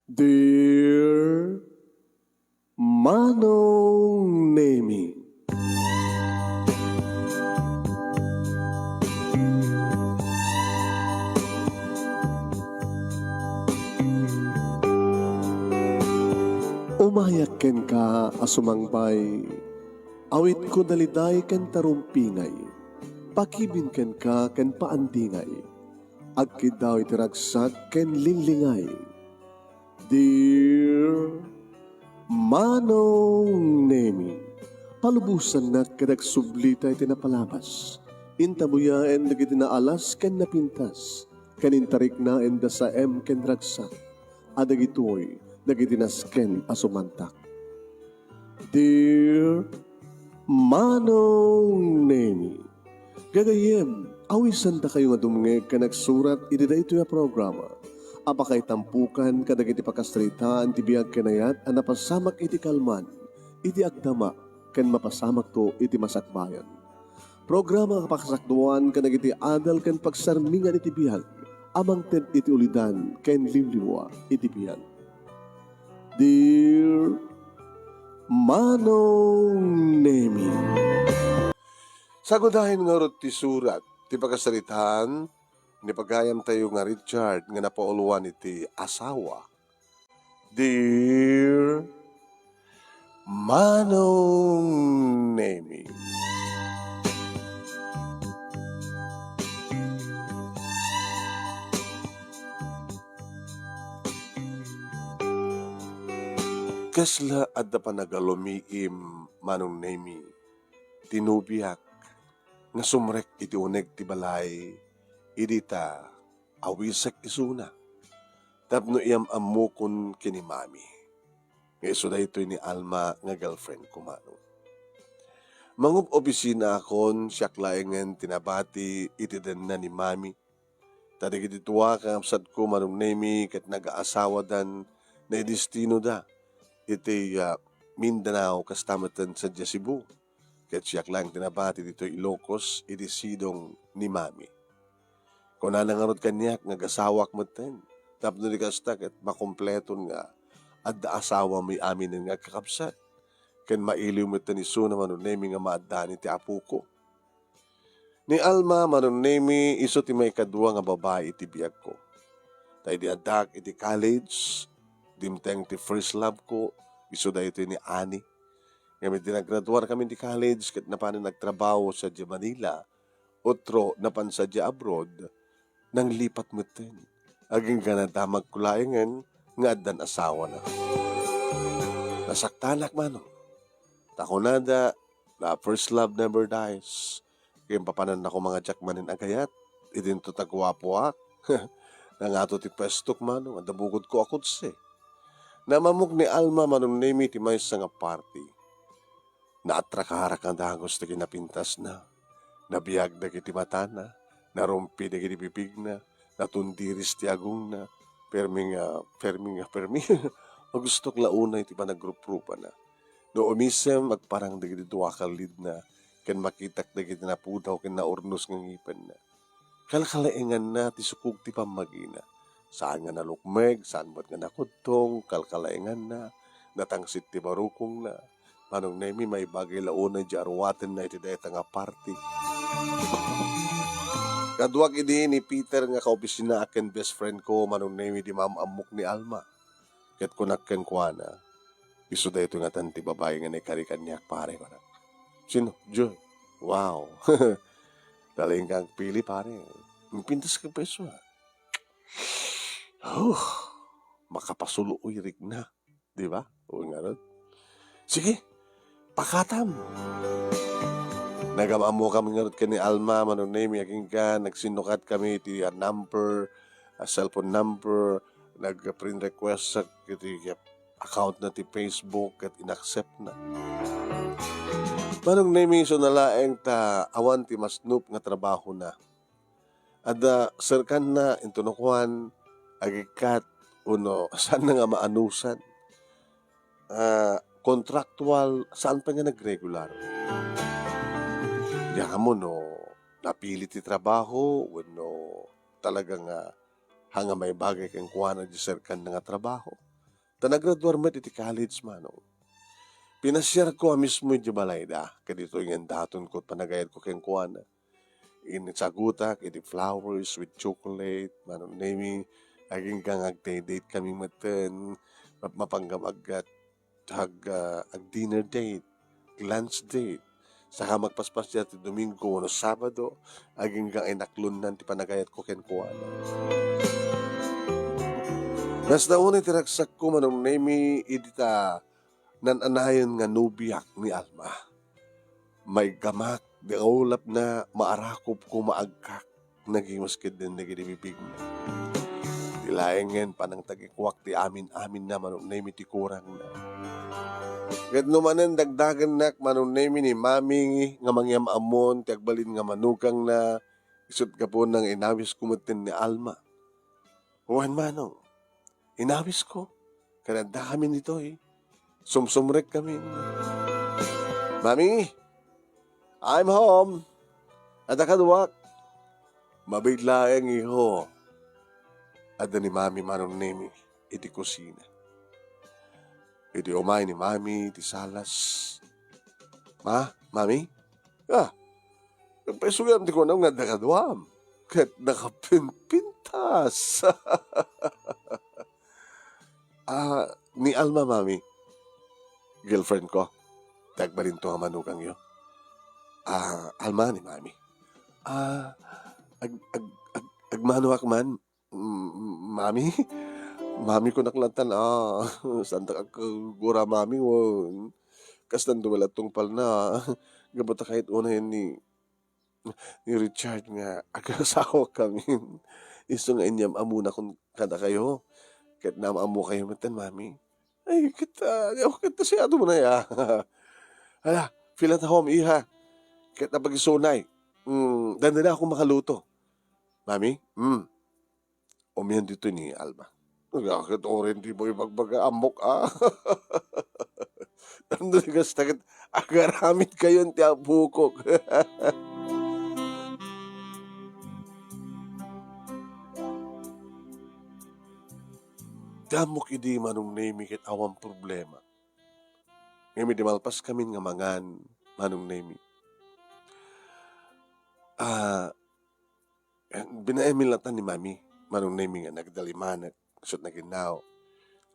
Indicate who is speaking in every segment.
Speaker 1: Dear Manong Nemi, umayak ken ka asumangbay, awit ko daliday ken tarumpingay, pakibin ken ka ken paandingay, agkid daw itiragsak ken linglingay. Dear Manong Nemi, palubusan na kadag sublita iti napalabas. Intabuyaen dagiti naalas ken napintas. Kanintarik na enda sa ken dragsak. Adagitoy dagiti nasken asumantak. Dear Manong Nemi, gagayem, awisan ta kayo nga dumngeg ka nagsurat iti daytoy a programa. Apakay tampukan kadag iti pakastritaan ti biyag kanayat a napasamak iti kalman, iti agdama, ken mapasamak to iti masakbayan. Programa kapakasakduan kadag iti adal ken pagsarmingan iti biyag, amang ted iti ulidan ken limliwa iti biyag. Dear Manong Nemi, sagudahin nga rot ti surat, ti pagkasaritaan, ni pagayam tayo nga Richard nga napauluan iti asawa. Dear Manong Nemi, kasla adda pa nagalumiim Manong Nemi, tinubiak nga sumrek iti uneg ti balay, idita awisak isuna. Tapno iyam amukon kini mami. Nga iso da ito ni Alma nga girlfriend ko Manong. Mangup opisina akon siya klaengen tinabati iti den na ni mami. Tadig iti tuwa kang apsad ko Manong Nemi kat nag-aasawa dan na destino da. Iti Mindanao kastamatan sa Cebu. Kat siya lang tinabati dito Ilocos iti sidong ni mami. Kung nanangarod kanyak nga gasawak mo ten. Tapno di kastak at makompleton nga at asawa may amin nga kakapsat. Ken mailiw mo ito ni Suna Manong Nemi nga maadani ti apo ko. Ni Alma Manong Nemi iso ti may kadwa nga babae iti biyag ko. Tay di adak iti college, dimteng ti first love ko, iso da ito ni Ani. Ngayon dinagraduar kami di college kat napanin nagtrabaho sa Manila, otro napansadya abroad, nang lipat mo ten. Aging ganadamag kulayangan nga addan asawa na. Nasaktanak Manong. Takonada na first love never dies. Kaya papanan ako mga jakmanin agayat. Idin to tagwapo ak. Nangato ti pestok Manong. Adabugod ko akot se. Namamuk ni Alma Manong Nemi ti may nga party. Naatrakaharak ang dangos na kinapintas na. Nabiyag na kiti mata na. Narumpi na kiti bibig na. Natundiris ti agong na. Permi. Magustok launay ti panagrup-rupa na. No umisem magparang dagiti duwakal lid na. Ken makitak dagiti napudaw ken naurnos ng ngipen na. Kalkalaengan na ti sukog ti pamagina. Saan nga nalukmeg, saan ba't nga nakudtong, kalkalaengan na. Natangsit ti barukong na. Manong Nemi may bagay launay di arwaten na iti dayta nga party. Kaduwag idi ni Peter nga kaopisina aken best friend ko Manong Nemi di mamamuk ni Alma. Ket kunakken kwa na. Iso da ito nga tanti babae nga naikarikan niya pare ko na. Sino? Joy. Wow. Daling kang pili pare. Pintas ka peso ha. Makapasuloy rig na. Di ba? O nga ron. Sige. Pakatam. Nagamamu kami nga rin ni Alma, Manong Nemi, aking ka, nagsinukat kami, iti number, cellphone number, nag-print request sa iti account na ti Facebook at inaccept na. Manong Nemi, so nalaeng ta awan ti masnup nga trabaho na. Ada serkan na, intunukuan, agikat, uno, saan na nga maanusan? Contractual, saan pa nga nag-regular? Diyan mo no, napili ti trabaho, no, talagang hanga may bagay kang kuha na di serkan nga trabaho. Tanagraduar met iti college manong. Pinasyar ko mismo iti balay da. Kadito yung daton ko panagayad ko keng kuana. Initsagutak, iti flowers with chocolate, manong nemi, aging kang agday-date kami maten, mapanggamag ag dinner date, lunch date, saka magpaspas ti Domingo no Sabado, aging kang inaklunan ti panagayat ko ken kuana. Nas dauna ti ragsak ko manong nemi idita nananayon nga nubiak ni Alma. May gamak, di ulap na maarakop ko maagkak, naging maskid din nagibibig na. Dilaengen panang tagikwak ti amin-amin na manong nemi ti kurang na. Ket numanen dagdagan nak manong nemi ni mami nga mangyam amon ti agbalin nga manugang na isut gapon nang inawis kumutin ni Alma. Huwan manong, inawis ko. Kananda kami nito eh. Sumsumrek kami. Mami, I'm home. Ada kaduwak. Mabiglaeng iho. Ada ni mami manong nemi iti kusina. Iti umay ni mami iti salas. Mami? Pesugan ti ko na nga dakaduam. Kat nakapinpintas. Ni Alma, mami. Girlfriend ko. Tagbalin to nga manugang yo. Alma ni mami. Agmanuak man. Mami? Mami ko naklatan. Santa kagura mami. Kastan dumalat tungpal na. Gabata kahit una yan ni Richard nga agasawa kami. Iso nga inyam amuna kung kada kayo. Kahit naamamu kayo matan, mami. Ay, kita siya mo na ya. Hala, feel at home, iha. Kahit napag-isunay. Danda na ako makaluto. Mami? Umiyan dito ni Alma. Bakit orin di mo ipagbaga-amok, Danda na kastakit, agaramit kayo ang tiabukok. Damok idi manong nemi ket awang problema. Ngemi di malpas kami nga mangan manong nemi. Binaemilatan ni mami manong nemi nga nagdalimanag sut naginaw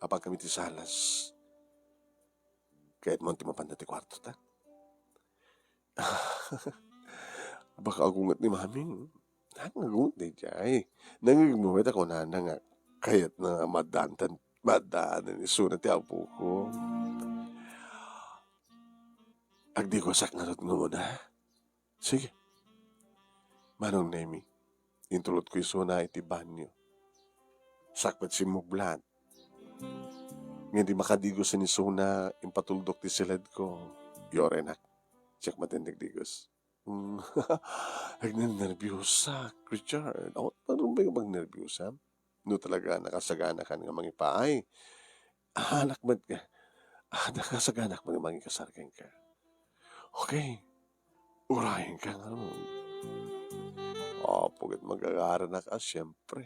Speaker 1: apag kami ti salas. Kahit mo ti mapanda ti kwarto ta. Baka agungat ni mami. Nangagungat di jay. Nangigmuwet ako na nga kayat na madaanan ni Suna ti apo ko. Agdi ko sak narot nga muna. Sige. Manong nemi. Intulot ko Suna iti banyo. Sakpat si Mublan. Nga di makadigos ni Suna impatuldok ti silad ko. Yorenak. Siyak matindig digos. Nagnervyusa, Richard. Parang ba yung magnervyusa? No talaga nakasagana ka nga mangipaay. Nakasagana ka nga mangikasargan ka. Okay. Urahin ka nga ron. Pagkat mag-agara na ka, siyempre.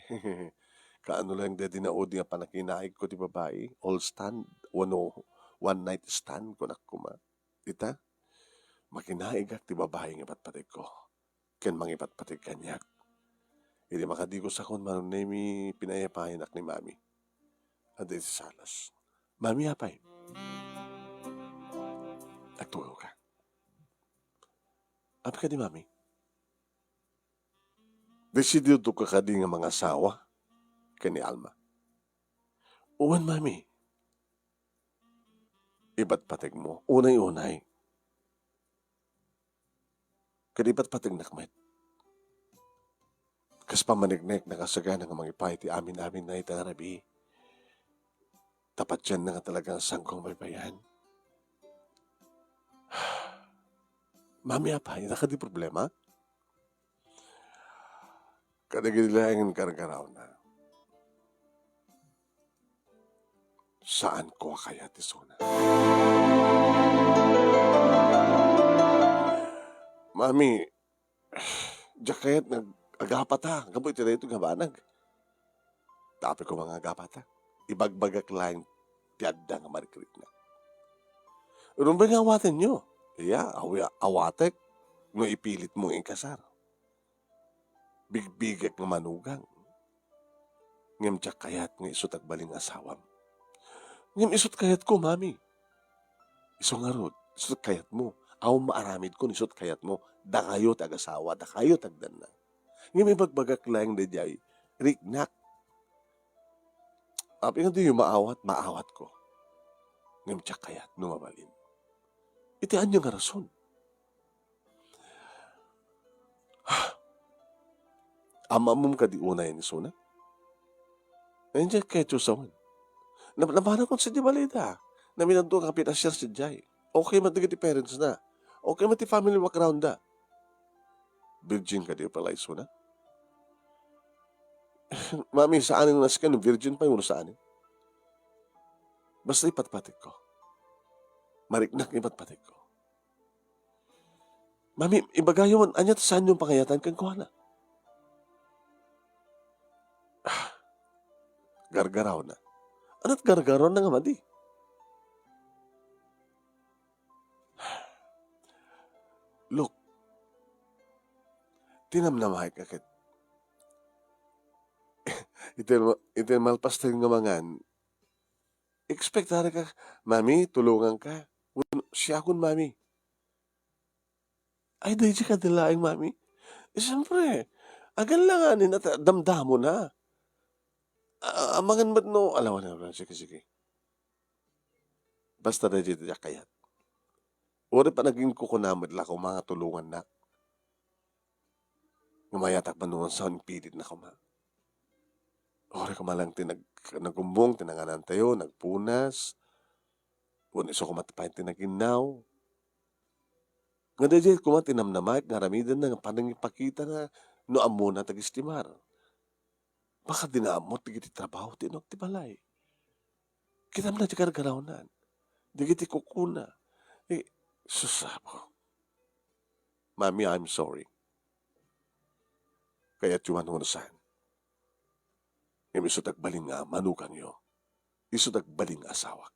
Speaker 1: Kaano lang dadi na odi nga panakinaig ko ti babae. All stand. One night stand ko nakuma. Dita? Makinaig ak ti babae nga patpatig ko. Ken mangipatpatig kanyak. Hindi makadigos akon manong nemi pinayapahin ak ni mami. At di salas. Mami apay. Nagtugaw ka. Apa ka di mami? Desidido to ka di nga mga asawa kani Alma. Uwan mami. Iba't patig mo. Unay-unay. Kadiba't patig nakmet. Kas pamanignek nakasagana nga mangipay ti amin-amin na itarabi. Tapat yan na nga talagang sangkong baybayan. Mami apay, naka di problema? Kadagilangin karagaraw na. Saan ko kaya ti Suna? Mami, diyak kaya't nag-agapat ha. Gaboy iti na ito gabanag. Tapi ko mga agapat ha. Ibagbagak lang tiadda nga marikrik na. Rumba nga awaten nyo. Iya, awatek, no ipilit mong ikasar. Bigbigek nga manugang. Ngem tsak kayat nga isut agbaling asawam. Ngem isut kayat ko, mami. Iso nga rod, isut kayat mo. Aw maaramid ko, isut kayat mo. Da kayo tag-asawa, da kayo tagdan na. Ngem ibagbagak lang na jay, riknak. Api nga di yung maawat ko. Ngem tsak kayat, numabalin. Itian yung nga rason. Amamum ka di unay ni Suna. Nandiyan kaya Chusawan. Nabana ko sa di balita. Naminando ka pinasyar si Jai. Okay man ti parents na. Okay man ti family background na. Virgin ka di pala Suna. Mami, saan yung nasikan? Virgin pa yung saan? Basta ipatpatik ko. Mariknak ipatpatik ko. Mami, ibagayon, anyat saan yung pangayatan kang kuha na? Gargaraw na. Ano't gargaraw na nga madi? Look, tinamnamahay ka kit. Itin malpas tayo nga mangan. Expect ka, mami, tulungan ka. Siya kun, mami. Ay, dahil siya kadilaing, mami. Siyempre, agan lang anin at damdamo na. Amangan ba't no, alawan na, sige. Basta na dito kayat. Uri pa naging kukunamad lang kung mga tulungan na. Ngumayatak pa noon sa pilit na kuma. Uri ka malang nagumbong, tinanganan tayo, nagpunas. Punis ako matapayin tinaginaw. Nga dahil kumatinamnamay, naramidan na nga panangipakita na no amo na tag-istimar. Baka dinamot, di kiti trabaho, tinok ti balay. Kita mo na di kargaraunan. Di kiti kukuna. Susabo. Mami, I'm sorry. Kaya tuwan hunasan. Ngayon iso tagbaling nga manukan nyo. Iso tagbaling asawak.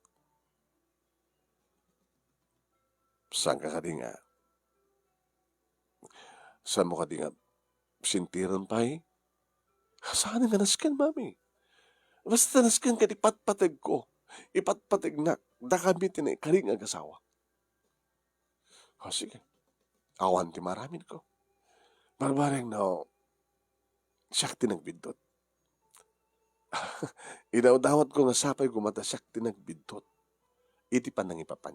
Speaker 1: Saan ka nga? Saan mo ka nga? Sintiran pa eh? Saan nga naskan, mami? Basta naskan ka, ipatpatag ko. Ipatpatag na. Da kami tinakaring agasawa. Sige. Awan ti maramin ko. Barbareng na siyak tinagbidot. Idawdawat ko nga sapay kumata siyak tinagbidot. Iti pa nang ipapan.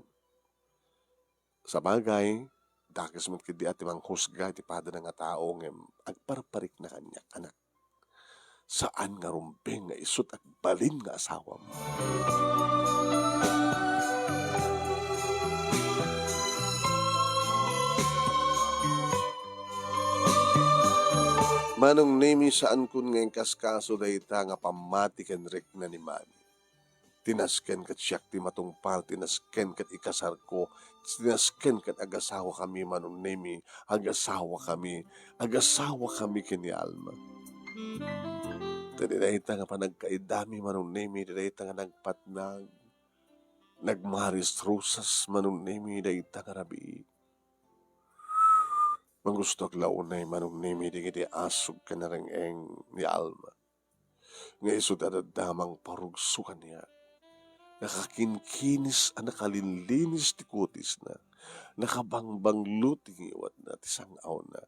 Speaker 1: Sa bagay, dakis mo kidi at imang husga iti pada nga tao ngem agparparik na kanya anak. Saan nga rumbeng nga isut at balin nga asawa mo. Manong nemi saan kun ngayon kaskaso dayta nga pamatikan rek na ni mami. Tinasken kat siyak ti matungpal, tinasken kat ikasar ko, tinasken kat agasawa kami manong nemi, agasawa kami kini Alma. Tadi dayta nga panagkaidami manong nemi, dayta nga nagpatnag, nagmaris rosas manong nemi, dayta nga rabi. Mangustok launay manong nemi di kiti asog ka na eng ni Alma. Nga iso dadamang parugsukan niya. Nakakinkinis nakalinlinis ti kutis na. Nakabangbang luting iwat na tisang aw na.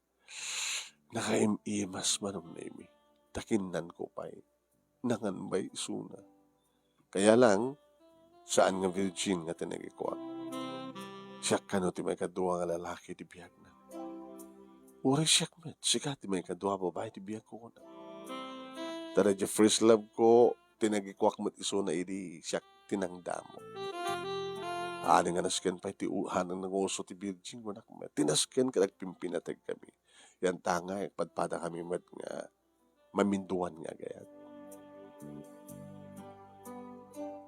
Speaker 1: Nakaimimas manong nemi. Takinan ko pa'y. Nanganbay isuna. Kaya lang, saan nga virgin nga tinagikuan. Siya ka no ti may kadua nga lalaki di biyag na. Uray siyak met, sikat may kadua babae ti biyag ko na. Tara di first love ko, tinagikuak met iso na idi siyak tinangdamo. Ani nga nasken pa iti hanang nanguso ti virgin mo nakmet. Tinasken ka nagpimpinatag kami. Yan tanga, padpada kami met nga maminduan nga gayat.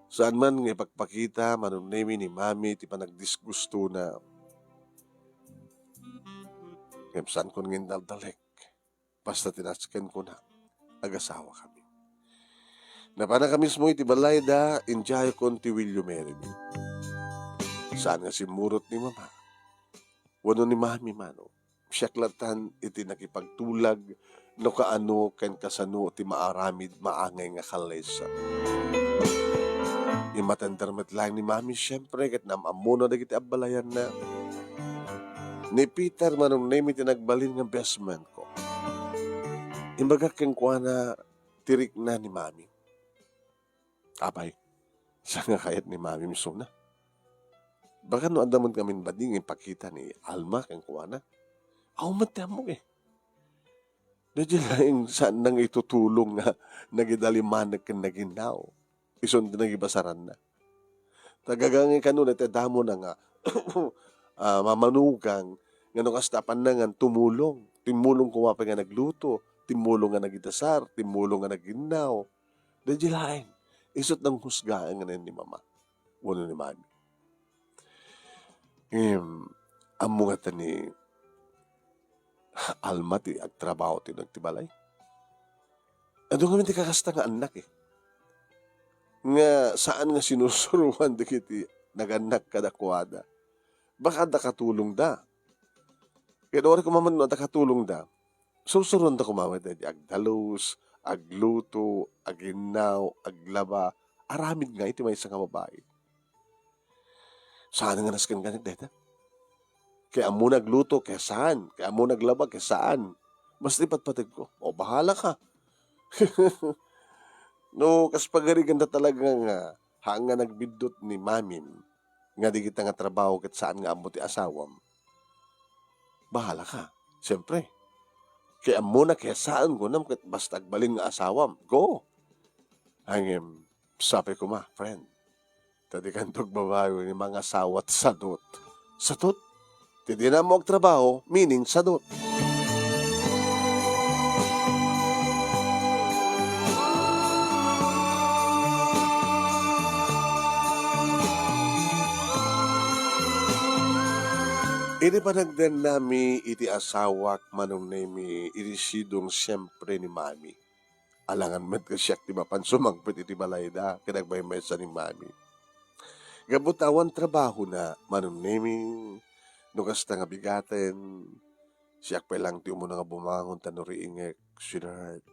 Speaker 1: Saan man nga ipagpakita, manunemi ni mami, ti panagdisgusto na saan ko ngin daldalek. Basta tinasken ko na, agasawa kami. Napana ka mismo iti balay da, injay kon ti William Mary. Saan nga simurot ni mama? Wano ni mami mano? Siyaklatan iti nakipagtulag no kaano ken kasano ti maaramid maangay nga kalesa. Imatendermet lang ni mami siyempre ket namamuno dagiti abbalayan na. Ni Peter manong name iti nagbalin nga bestman ko. Imbaga ken kuana tirik na ni mami. Apay, siya nga kayat ni mami miso na. Baka no andamon kami bading ipakita ni Alma ken kuana. Aw mo eh. Dadya laing saan nang itutulong nga nagidalimanag ken naginaw. Ison din nagibasaran na. Tagagangi kanun iti damo na nga mamanugang nga no kastapan na nga tumulong. Timulong kumapay nga nagluto. Timulong nga nagidasar. Timulong nga naginaw. Dadya laing. Isot ng husgaan nga ni mama. Wala ni mami. Amo nga ta ni Alma ti agtrabaho ti nagtibalay. Ano nga ti kakasta nga anak eh. Nga saan nga sinusuruan di kiti naganak kadakwada. Baka da katulong da. Kaya doon ko maman no da katulong da. Susuruan da kumamad di agdalos, agluto, aginaw, aglaba. Aramid nga iti may isang babae. Saan nga naskan ganit deta? Kaya mo nagluto, kaya saan? Kaya mo naglaba, kaya saan? Mas ipatpatid ko. O, bahala ka. No, kaspagari ganda talaga nga hanga nagbidot ni mamim nga di kita nga trabaho kat saan nga amo ti asawam. Bahala ka. Siyempre. Kaya mo na kaya saan ko nam kat basta agbalin nga asawam. Go. Hangim, sabi ko ma, friend. Tadi kantog babayo ni mga sawat sadot. Sadot? Tidi na mo trabaho, meaning sadot. Ini panagdan nami iti asawak manong nami irisidong siyempre ni mami. Alangan met ka siyak ti mapansumangpit iti balayda kinagbaymesa ni mami. Gabutawan trabaho na manong nami nukas nga bigaten, siyak pa lang ti umuna nga bumangon tanuri ingek, sweetheart.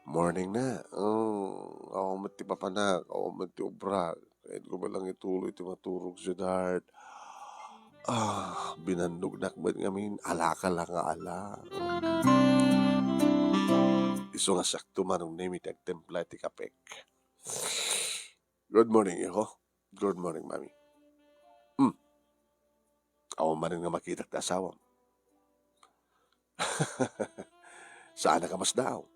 Speaker 1: Morning na. Ako mati papanak, ako mati ubra. Kahit ko ba lang ituloy ti maturog, sweetheart. Binandog nakbat ngamin, ala ka lang nga ala. Iso nga sakto manong name iti agtempla ti kapek. Good morning, iho. Good morning, mami. Ako man nga makita ti asawam. Saan ka mas daw?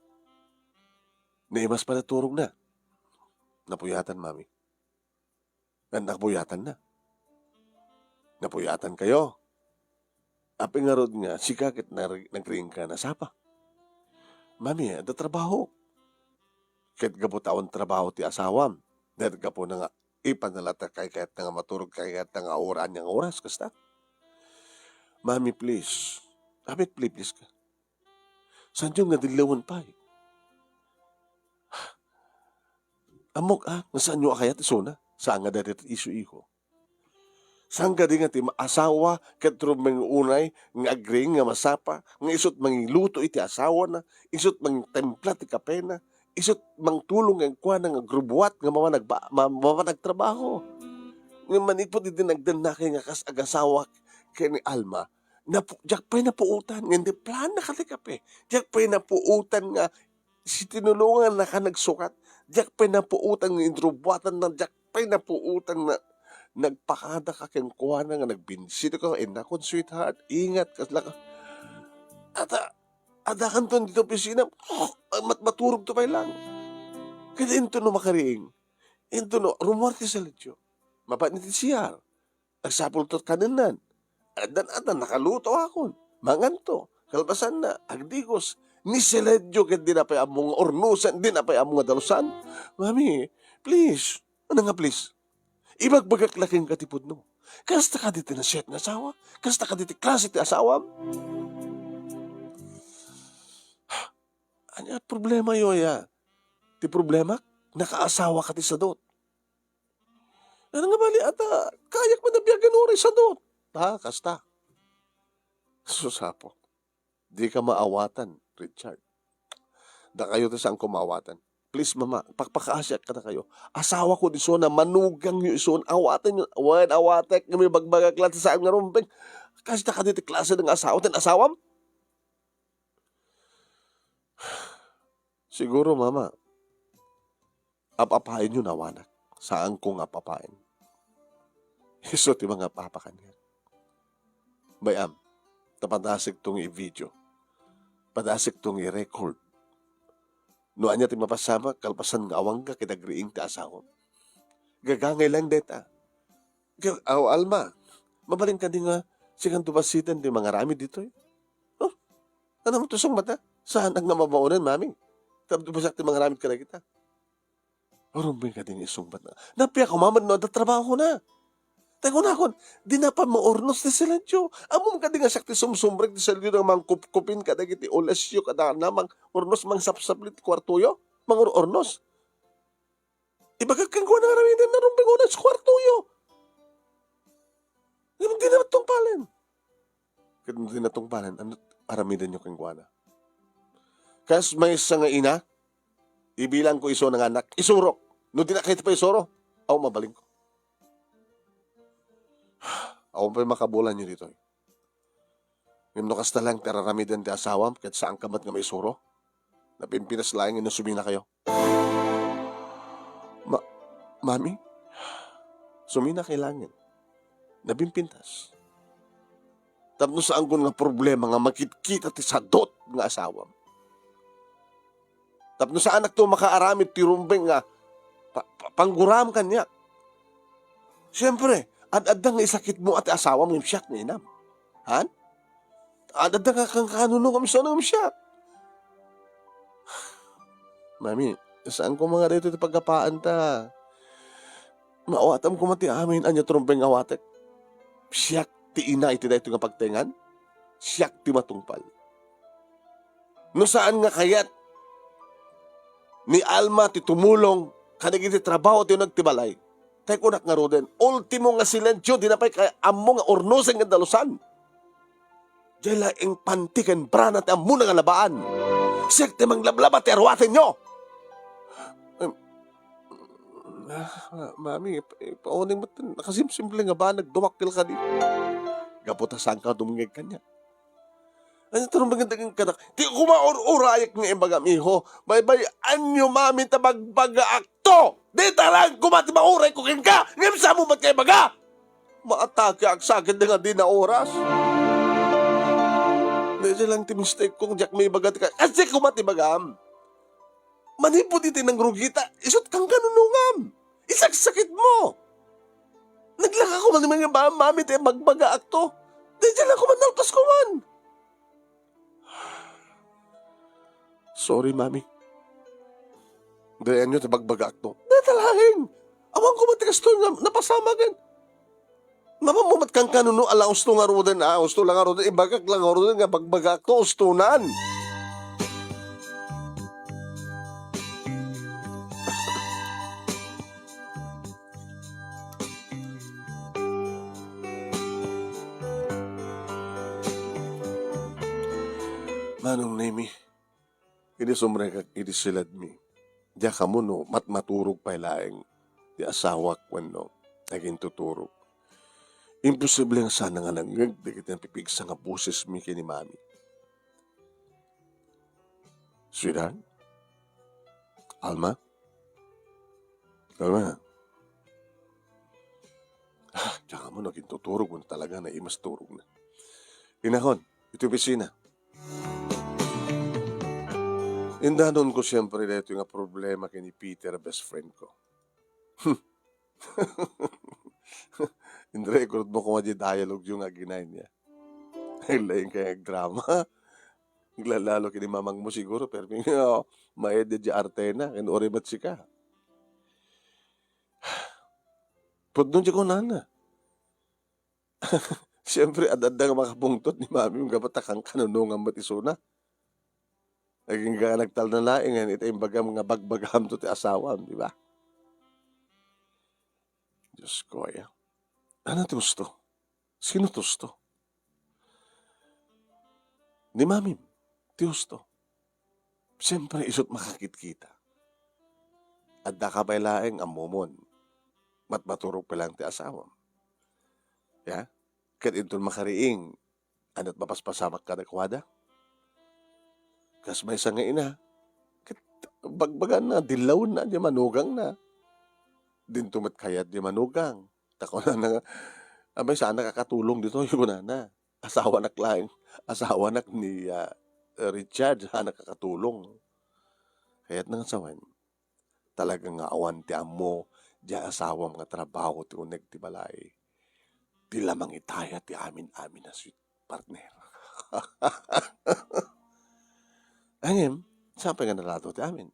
Speaker 1: Naimas pa naturog na. Napuyatan, mami. Nakapuyatan na. Napuyatan kayo. Api nga rod nga, si kakit nagring ka na sapa. Mami, ada trabaho. Kahit gabutawan trabaho ti asawam. Dahil ka po na nga, ipanalata kay kahit nga maturog kay kahit nga oran niyang oras. Kasta? Mami, please. Amit, please ka. Saan yung nga dilawan pa eh? Amok nasaan nyo akayat isuna? Saan nga dati isu-iko? Saan ka di nga ti asawa katro mga unay nga agring nga masapa nga isot mangiluto iti asawa na isot mang templa ti kapena isot mang tulong ang kuha nga grubuat nga mama nagtrabaho nga manipot iti nagdan na kay nga kas agasawa kay ni Alma na jak pa'y napuutan nga hindi plan na katikape jak pa'y napuutan nga si tinulungan na ka nagsukat jak pa'y napuutan nga indrubuatan na jak pa'y napuutan na nagpakada ka kayong kuha na nga nagbinsito ka nakon sweetheart ingat kasla ka adakan to dito opisina maturog to pa'y lang kaya into no makariing into no rumorte sa ledyo mapanit siyar nagsapul to kaninan adan nakaluto akon manganto kalbasan na agdigos ni seledyo ket di na pa'y among ornusan di na pa'y among dalusan mami please ano nga please ibagbagak laking katipod no. Kasta ka diti na set na asawa? Kasta ka diti klase ti asawa? Ano problema yo ya? Ti problema? nakaasawa ka ti sadot. Ano nga bali ata, kayak man nabiyagan uri sadot. Kasta. Susapo. Di ka maawatan, Richard. Da kayo ta saan kumawatan. Please mama, pakpakaasyak ka na kayo. Asawa ko di so na manugang yung ison. Awatan yun. Awatek nga may bagbagag lang sa nga rumpeng. Kasi na ka dito klase ng asawa. Tan asawam? Siguro mama, apapain yun awanak. Saan kong apapain? Iso ti mga papakan yan. Bayam, tapadasig tong i-video. Padasig tong i-record. Noan niya ti mapasama, kalpasan nga awang ka kitagriing ti asawa. Gagangay lang deta. Alma, mabalin ka din nga sigang tubasitan di mga rami dito eh. Oh, ano mo tusong mata? Saan ang namabaunan, mami? Tabasak ti mga rami ka na kita. Marumbing ka din isong bata. Napiya ko, mamad no, trabaho na. Tayo na ako, di na pa maornos ni Silentio. Amom ka di nga sakti sumsumbrek di Silentio ng mga kupkupin ka na kiti olasyo ka na mang ornos mang sapsaplit kwartuyo. Mga ornos. Ibagag kang kuha na karamihan na rumbing unas kwartuyo. Ganun di na tungpalan. Ganun di na tungpalan. Ano aramidan nyo kang kuha na? Kas may isa nga ina, ibilang ko iso ng anak, isurok. No di na kahit pa isuro, ako mabaling ko. Ako pa makabulan nyo dito. Ngayon no kasta lang teraramidan ti asawam kahit saan kamat nga may suro. Napimpinas lang na sumina kayo. Mami, sumina kailangan. Nabimpintas. Tapos saan ko nga problema nga makikita ti sadot nga asawam. Tapos sa anak to makaaramid ti rumbeng nga pangguram kanya. Siyempre, adadang nga isakit mo at asawa mo yung siyak na inam. Han? Adadang nga kang kanunong kami sa nang siyak. Mami, saan ko mga dito iti pagkapaan ta? Maawatam ko mati amin anya trumpeng awatek. Siyak ti ina iti dito nga pagtengan. Siyak ti matungpal. No saan nga kayat ni Alma ti tumulong kanag iti trabaho ti nagtibalay. Tay kunak nga roden, ultimo nga Silentio, di na pa'y amo nga ornosen nga dalusan. Diyala ang pantikan brana ti amo nga labaan. Siyak ti manglablaba ti arwatin nyo. Mami, pauning mo, nakasimsimple nga ba, nagdumaktil ka di. Gaputasang ka, dumingig ka niya. Ano ito magandang kanak? Di ko maur-urayak nga imbaga, miho. Baybayan nyo, mami, tabagbaga akto. Di tarang kumati mauray ko kin ka. Ngayon sa mo ba't kayo baga? Maatake ak sakit na nga di na oras. Hindi lang ti mistake kong Jack may bagat ka. Kasi kumati bagam. Manipod iti ng rugita. Isot kang kanunungam. Isaksakit mo. Naglaka ko man nga ba, mami, tayo magbaga akto. Di lang ko man nalpas ko man. Sorry, mami. Dayan nyo, tabagbaga akto. Datalahin. Awang ko matikas to nga napasamagan. Mamamumat kang kanuno, ala usto nga roden, usto lang nga roden, ibagak lang nga roden, nga bagbaga akto, ustunan. Manong Nemi, ini sumrekak, ini silad mi. Diya ka mo no, maturog pa ilaing. Di asawak wano, naging tuturog. Imposible nga sana nga nangyag, di kita pipigsa nga buses mi kini mami. Sweetheart? Alma? Alma? Diya ka mo naging tuturog, wano talaga na imas turog na. Inahon, ito pisina. Indanon ko siyempre na ito yung problema kay ni Peter, best friend ko. In-record mo kung di dialogue yung aginay niya. Lain kaya drama. Naglalalo kini mamang mo siguro, pero maedya di artena, kinuri ba't sika. Pudnon di ko nana. Siyempre, adad nga makabungtot ni mami yung gabatakang kanunungan ba't isuna. Naging ka nagtal na laingan, ito yung baga mga bagbagam to ti asawam, di ba? Diyos ko, ya. Ano ti gusto? Sino ti gusto? Ni mamim, ti gusto. Siyempre, isot makakit-kita. At da ka pa laing amumon. Matmaturog pa lang ti asawam. Ya? Kat intun makariing, anat mapaspasamak ka na kwada. Kas may nga ina, kat bagbagan na, dilaw na, di manugang na. Din tumat kayat di manugang. Tako na nga, abay saan nakakatulong dito yung na. Asawa nak ni Richard, nakakatulong. Kaya't nang sawan, talagang nga awan ti amo, di asawa mga trabaho ti uneg ti balay. Di lamang itaya ti amin-amin na sweet partner. Angem, saan pa nga nalato ti amin?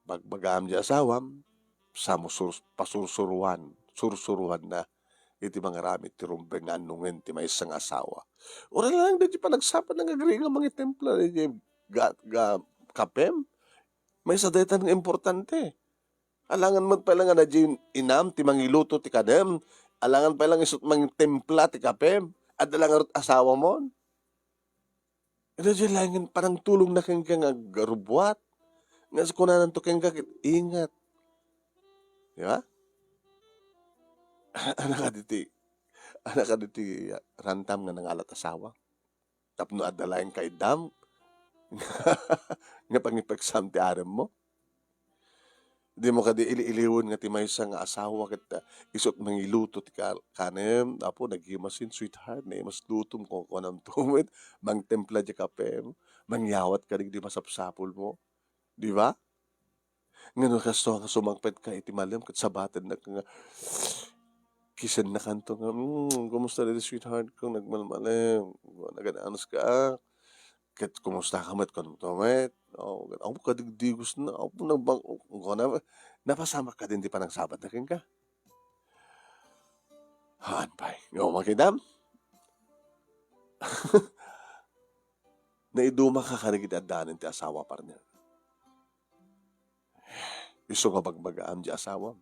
Speaker 1: Bagbagam di asawam, sursuruan na, iti mga ramit ti rumbengan nungen ti may isang asawa. Ora lang di pa nagsapan ng agri nga mga templa di kapem. May sa daytan nga importante. Alangan man pala nga na di inam ti mangiluto ti kadem. Alangan pala nga isot mga templa ti kapem. At alangan asawa mo. Ito di langin parang tulong na kang nga garubuat. Nga sa kunanan to kang kakit, ingat. Di ba? Anak ka diti rantam nga nangalat asawa. Tapno adalayan kay dam. Nga pangipagsam ti aram mo. Di mo ka di iliiliwon nga ti maysa nga asawa ket isot mangiluto ti kanem. Apo naghimasin sweetheart na imas lutom kung kunam tumit. Mang templa di kapem. Mangyawat ka di masapsapol mo. Di ba? Ngano kasto nga sumangpet ka iti malam ket sabatan na nga kisen na kanto nga, kumusta dito sweetheart kung nagmalmalim, nagananos ka, ket kumusta ka met kanong tomet, ako kadigdigos na, ako nabang, napasama ka din di pa ng sabat na kin ka. Haan pa'y, makidam, naiduma ka kanigit at danin ti asawa partner. Iso nga bagbagaan di asawa.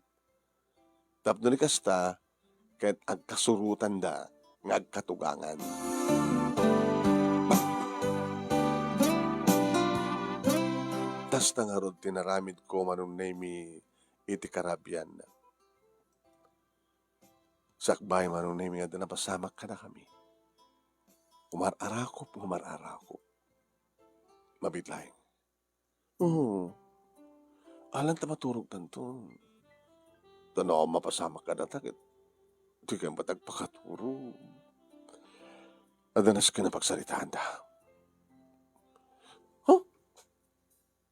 Speaker 1: Tapno ni kasta, ket agkasurutan da nga agkatugangan. Tas na nga rod tinaramid ko manong nami iti Caribbean na. Sakbay manong nami nga napasamak ka na kami. Umar-arakop. Mabitlaing. Alang ta maturog tanto. Tanaw mapasamak ka na takit. Di ka matagpakaturo. Adanas ka na pagsalitaan da.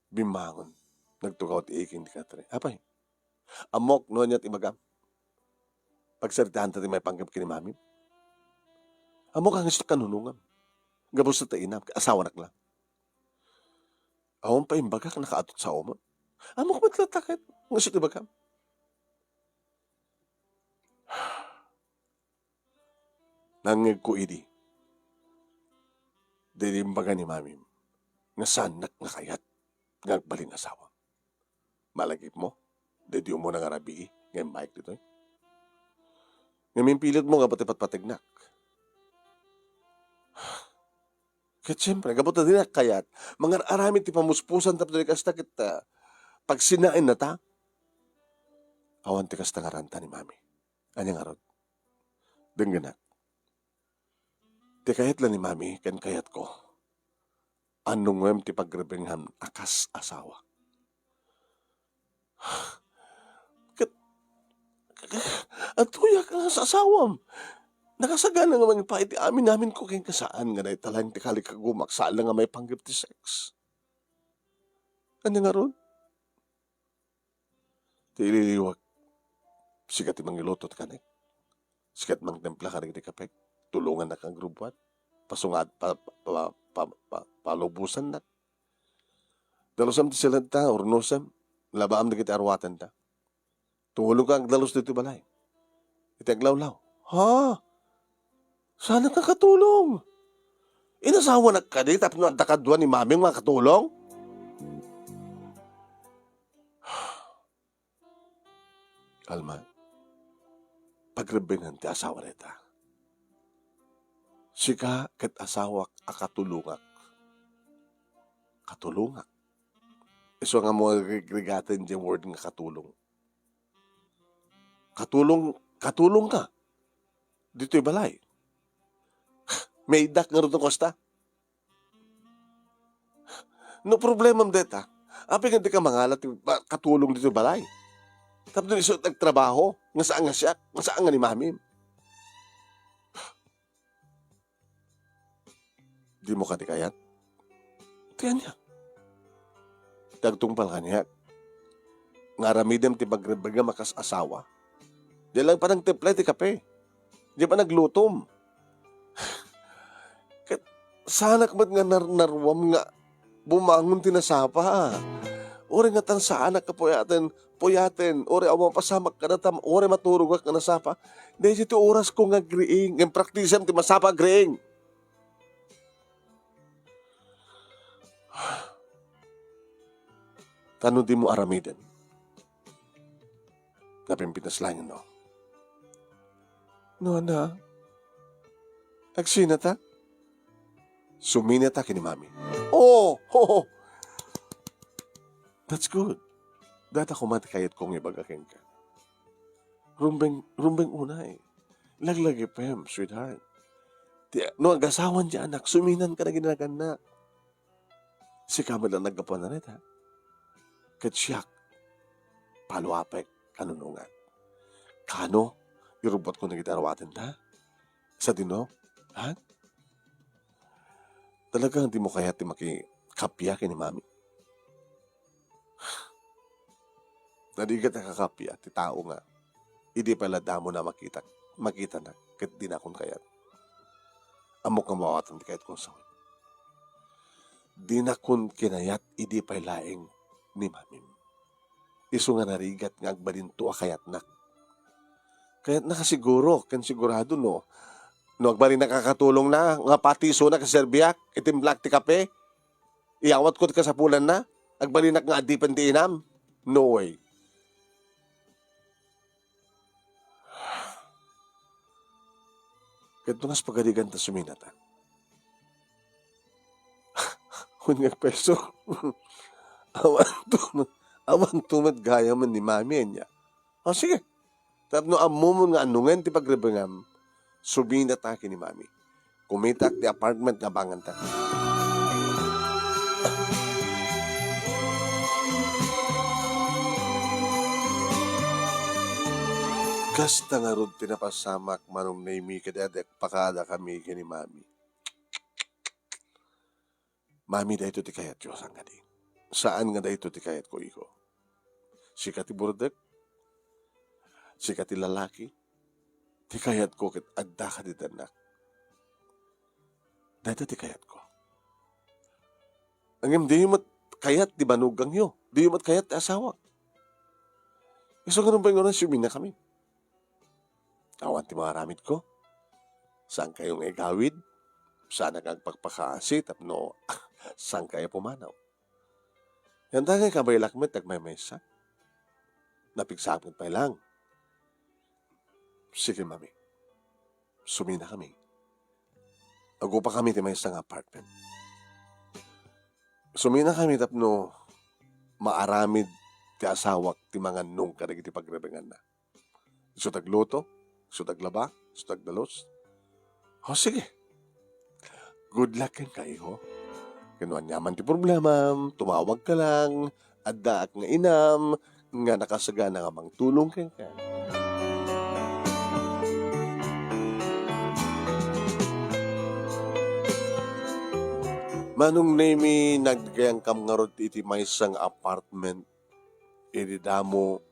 Speaker 1: Bimangon. Nagtugaw ti iking di katre. Apay. Amok no niya ti magam. Pagsalitaan ta ti may panggap kini mami. Amok ang isto kanunungam. Gabos na ta inam. Asawa nak lang. Awang pa imbagak nakaatot sa omon. Amok matlatakit. Ngasit ti bagam. Nangig ko idi. Dilimbaga ni mamim. Nga sanak nga kayat. Nga agbalin asawa. Malagip mo. Dediyo mo na nga rabi. Ngayon bike dito. Ngayon pilit mo nga patipat-patignak. Kaya siyempre, kaputa din kayat. Mga aramid ti pamuspusan tapos dari kasta kita. Pag sinain na ta, awan ti kasta nga ranta ni mami. Anya nga rod. Dengganak. Ti kayat lang ni mami, kan kayat ko. Anong ngem ti pagrebenghan akas asawa. At tuyak nga sa asawam. Nakasagana nga mga paiti amin namin ko kayong kasaan nga na italang ti kalikagumak sala nga may panggap ti sex. Ano nga ron? Ti ililiwag. Sikat ti mangilotot ka na. Sikat mang templa ka rin ti kapek. Tulungan na kang grubuat. Pasungad, palubusan na. Dalusam ti silanta, urnosam. Labaam na kita arwatan ta. Tungulong ka ang dalos dito balay. Iti aglawlaw. Ha? Sana ka katulong. Inasawa na ka di, tapos nadakadwa ni maming mga katulong? Alma, pagrebingan ti asawa nita. Sika ket asawak akatulungak. Katulungak. Iso nga mo regrigatin di word nga katulong. Katulong ka. Dito'y balay. May idak nga rin kosta. No problema deta. Api nga di ka mangalat katulong dito'y balay. Tapos doon iso nagtrabaho. Nga saan nga siya? Nga saan nga ni mami? Di mo ka di kayat? Tiyan niya. Dagtungpal ka niya. Nga ramidem ti bagrebaga makas asawa. Di lang pa nang template ti kape. Di pa naglutom. Sanak mat nga narwam nga bumangon tinasapa. Ori nga tan sa anak ka puyaten. Ori awang pasamak ka na tam. Ori maturog ka na sapa. Dahil ito oras ko nga agreeing. Yung praktisam ti masapa agreeing. Tano di mo aramiden. Napimpitas lang yun, no? No, na. Nagsina ta? Sumina ta kini mami. Oh! That's good. Data ko matikayat kong ibagaking ka. Rumbeng una eh. Laglagi pem, sweetheart. No, ang gasawan di anak, suminan ka na ginagan na. Si kamad na nagkapuan na nita. Katsyak, paluapek, kanunungan. Kano, irubot ko na gitarawatin ta? Sa dino, ha? Talagang di mo kaya ti makikapya kini mami. Nadigat na kakapya, ti tao nga. Hindi pala damo na makita na, kat di na akong kayat. Amok nga mawatan ti kahit kong sawin. Di na kun kinayat, hindi pa laing ni mamim. Iso nga narigat nga agbalinto kayat na. Kayat nakasiguro, kan sigurado no. No agbalin nakakatulong na, nga patiso na kaserbiak, itimblak ti kape, iawat ko ti kasapulan na, agbalin nga adipan ti inam. No way. Kaya tungas pagadigan ta suminata. Huwag peso. Awan tumad gaya man ni mami niya. O sige. Tapno amumon nga anungan ti pagrebengam, subina ta ni mami. Kumitak ti apartment nga bangan ta. Kasta nga rod tinapasamak manong naimi kadadek pakada kami kini mami. Mami, dahito ti kayat Diyos ang gadi. Saan nga dahito ti kayat ko, iko? Sika ti burdek? Sika ti lalaki? Ti kayat ko kit adda ka di danak. Dahito ti kayat ko. Ang di mat kayat di banugang yo. Di mat kayat ti asawa. Iso nga nung ba yung oras na kami? Awan ti mga ramit ko. Saan kayong igawid? Saan nagpagpakasi? Tapno, saan kayo pumanaw? Yan tagay kabay lakmet, nagmay mesa. Napigsapot pa lang. Sige, mami. Sumina kami. Ago pa kami ti may isang apartment. Sumina kami tapno maaramid ti asawak ti mga nung karag iti pagrebengan na. So tagluto, so taglaba, so tagdalos. O sige. Good luck kan kayo. Kinuan yaman ti problema, tumawag ka lang, adda ak nga inam, nga nakasagana nga mang tulong kan ka. Manong nemi nagkayang kam nga rod iti may isang apartment, iti damo,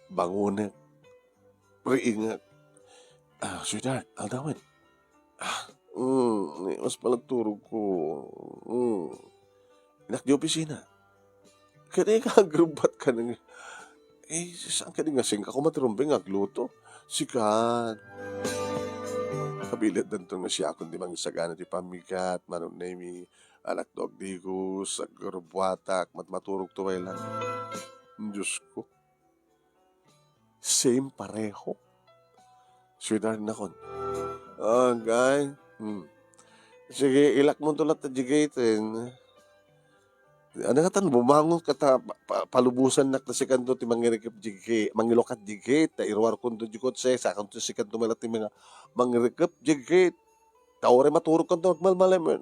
Speaker 1: bangunan, riingat. Sweetheart, aldawin. Mas palagturog ko. Inak di opisina. Kaya kagrubat ka nang, saan ka nga sing ako matirumbing agluto? Sikat. Kabilat danto nga siya kundi mangisagana ti pamikat, manong nemi, anak dog digos, agurbuatak, matmaturog tuway lang. Diyos ko, same pareho. Sweetheart na kon. Gay. Sige, ilak mo tulat na jigatin. Ano nga tan, bumangon ka ta, palubusan nak na si kanto ti mangirikip jigay, mangilokat jigay, ta irwar kundo jikot sa kanto si kanto malat ti mga mangirikip jigay. Tawari maturog kanto, malmalay mo.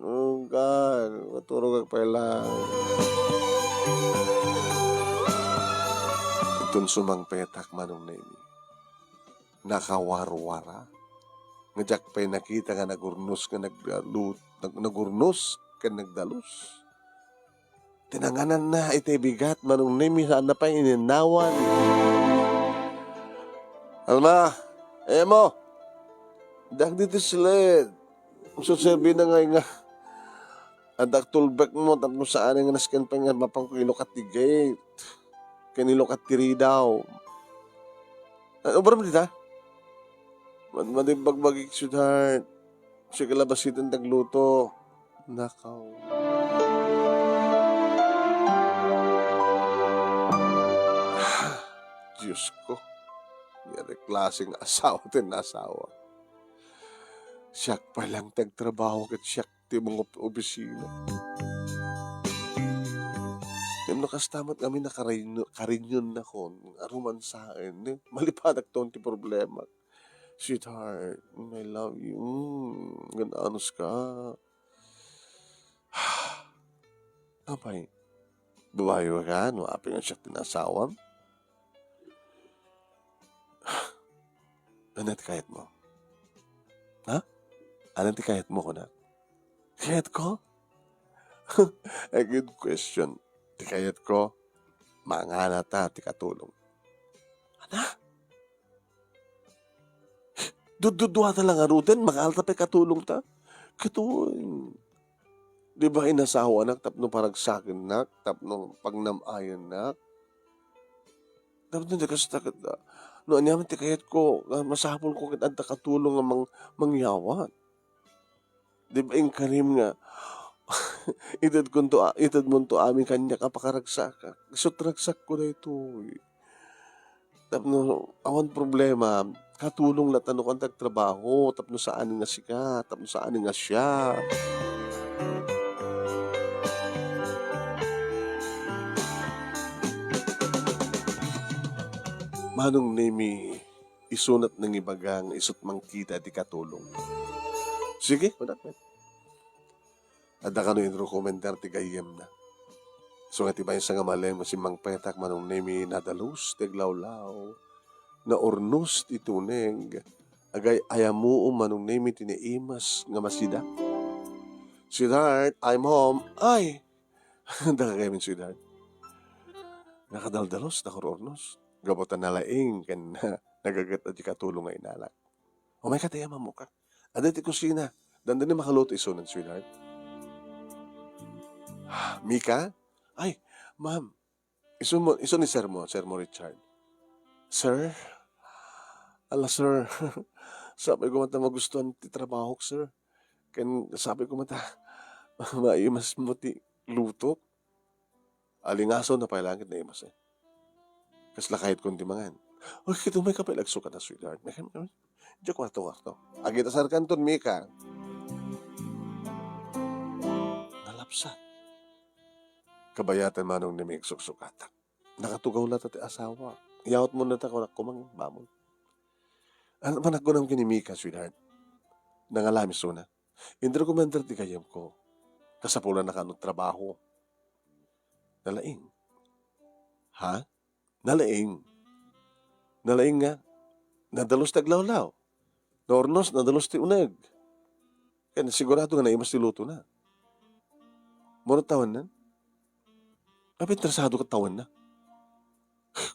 Speaker 1: God, maturog ka pala. Itun sumang petak manong na ini. Nakawarwara. Ngajak pa'y nakita nga nagurnos ka nagurnos ka nagdalus. Tinanganan na iti bigat manong nemi saan na pa ininawan. Alma, emo, dak dito silid. Suserbi na nga adak tulbek mo tapos saan nga naskan pa nga mapangkilokat ti gate. Kanilokat tiri daw. Ano ba naman dita? Madibagbagik sweetheart. Siya kalabasitan tagluto. Nakaw. Diyos ko. Yari klaseng asawa din asawa. Siyak pa lang tagtrabaho kat siyak ti mga opisina. Yung nakastamat kami na karinyon na kon, aruman sa akin. Malipadak to ti problema. Sweetheart, I love you. Gananos ka. Apay, babae ka, no? Api nga siya tinasawam. Ano ti kahit mo? Ha? Ano ti kahit mo ko na? Kahit ko? A good question. Ti kayat ko, mangana ta, ti katulong. Ana? Dududwa ta lang arutin, makaalta pa katulong ta. Katuloy. Di ba inasawa nak, tapno paragsakin nak, tapno pagnamayan nak. Tapno di kasitakat na. No, anyaman ti kayat ko, masapol ko kit anta katulong ng mangyawat. Di ba yung karim nga, itad mo to amin kanya kapakaragsak ka. Sutragsak ko na ito. Tapno, awan problema, katulong na tanong kang tagtrabaho, tapno saan nga sika, tapno saan nga siya. Manong nemi, isunat ng ibagang isut mangkita di katulong. Sige, madak. Ada ka no intro komentar ti gayem na. So nga tibay sa nga malay mo si Mang Petak manong nemi nadalus tiglawlaw na ornos ti tuneg agay ayamu manong nemi tiniimas nga masida. Sweetheart, I'm home. Ay! Daka kayo min sweetheart. Nakadaldalos, nakorornos. Gabotan na laing kan nagagat at katulong nga inalak. O may kataya mamuka. Ada ti kusina. Dandan ni makaluto isunan sweetheart. Mika? Ay, ma'am. Iso ni Sir mo Richard. Sir? Ala, sir. Sabi ko mata magustuhan ti trabaho, sir. Sabi ko mata, maimas mo ti luto. Alingaso na pailangit na imas eh. Kasla kahit kundi mangan. Uy, kito may kapilagso ka na, sweetheart. Diyo kwarto. Agita sa kanton, Mika. Nalapsat. Kabayatan manong nimig suksukatak. Nakatugaw na ti asawa. Iyawat mo na ta ko kumang bamon. Ano man ako nang kinimika, sweetheart? Nangalamis na. Indra ko mandar ti kayam ko. Kasapulan na kanong trabaho. Nalaing. Ha? Nalaing. Nalaing nga. Nadalos taglawlaw. Nornos, nadalos ti uneg. Kaya sigurado nga naimas ti luto na. Muna tawan na. Ay, interesado ka tawan na.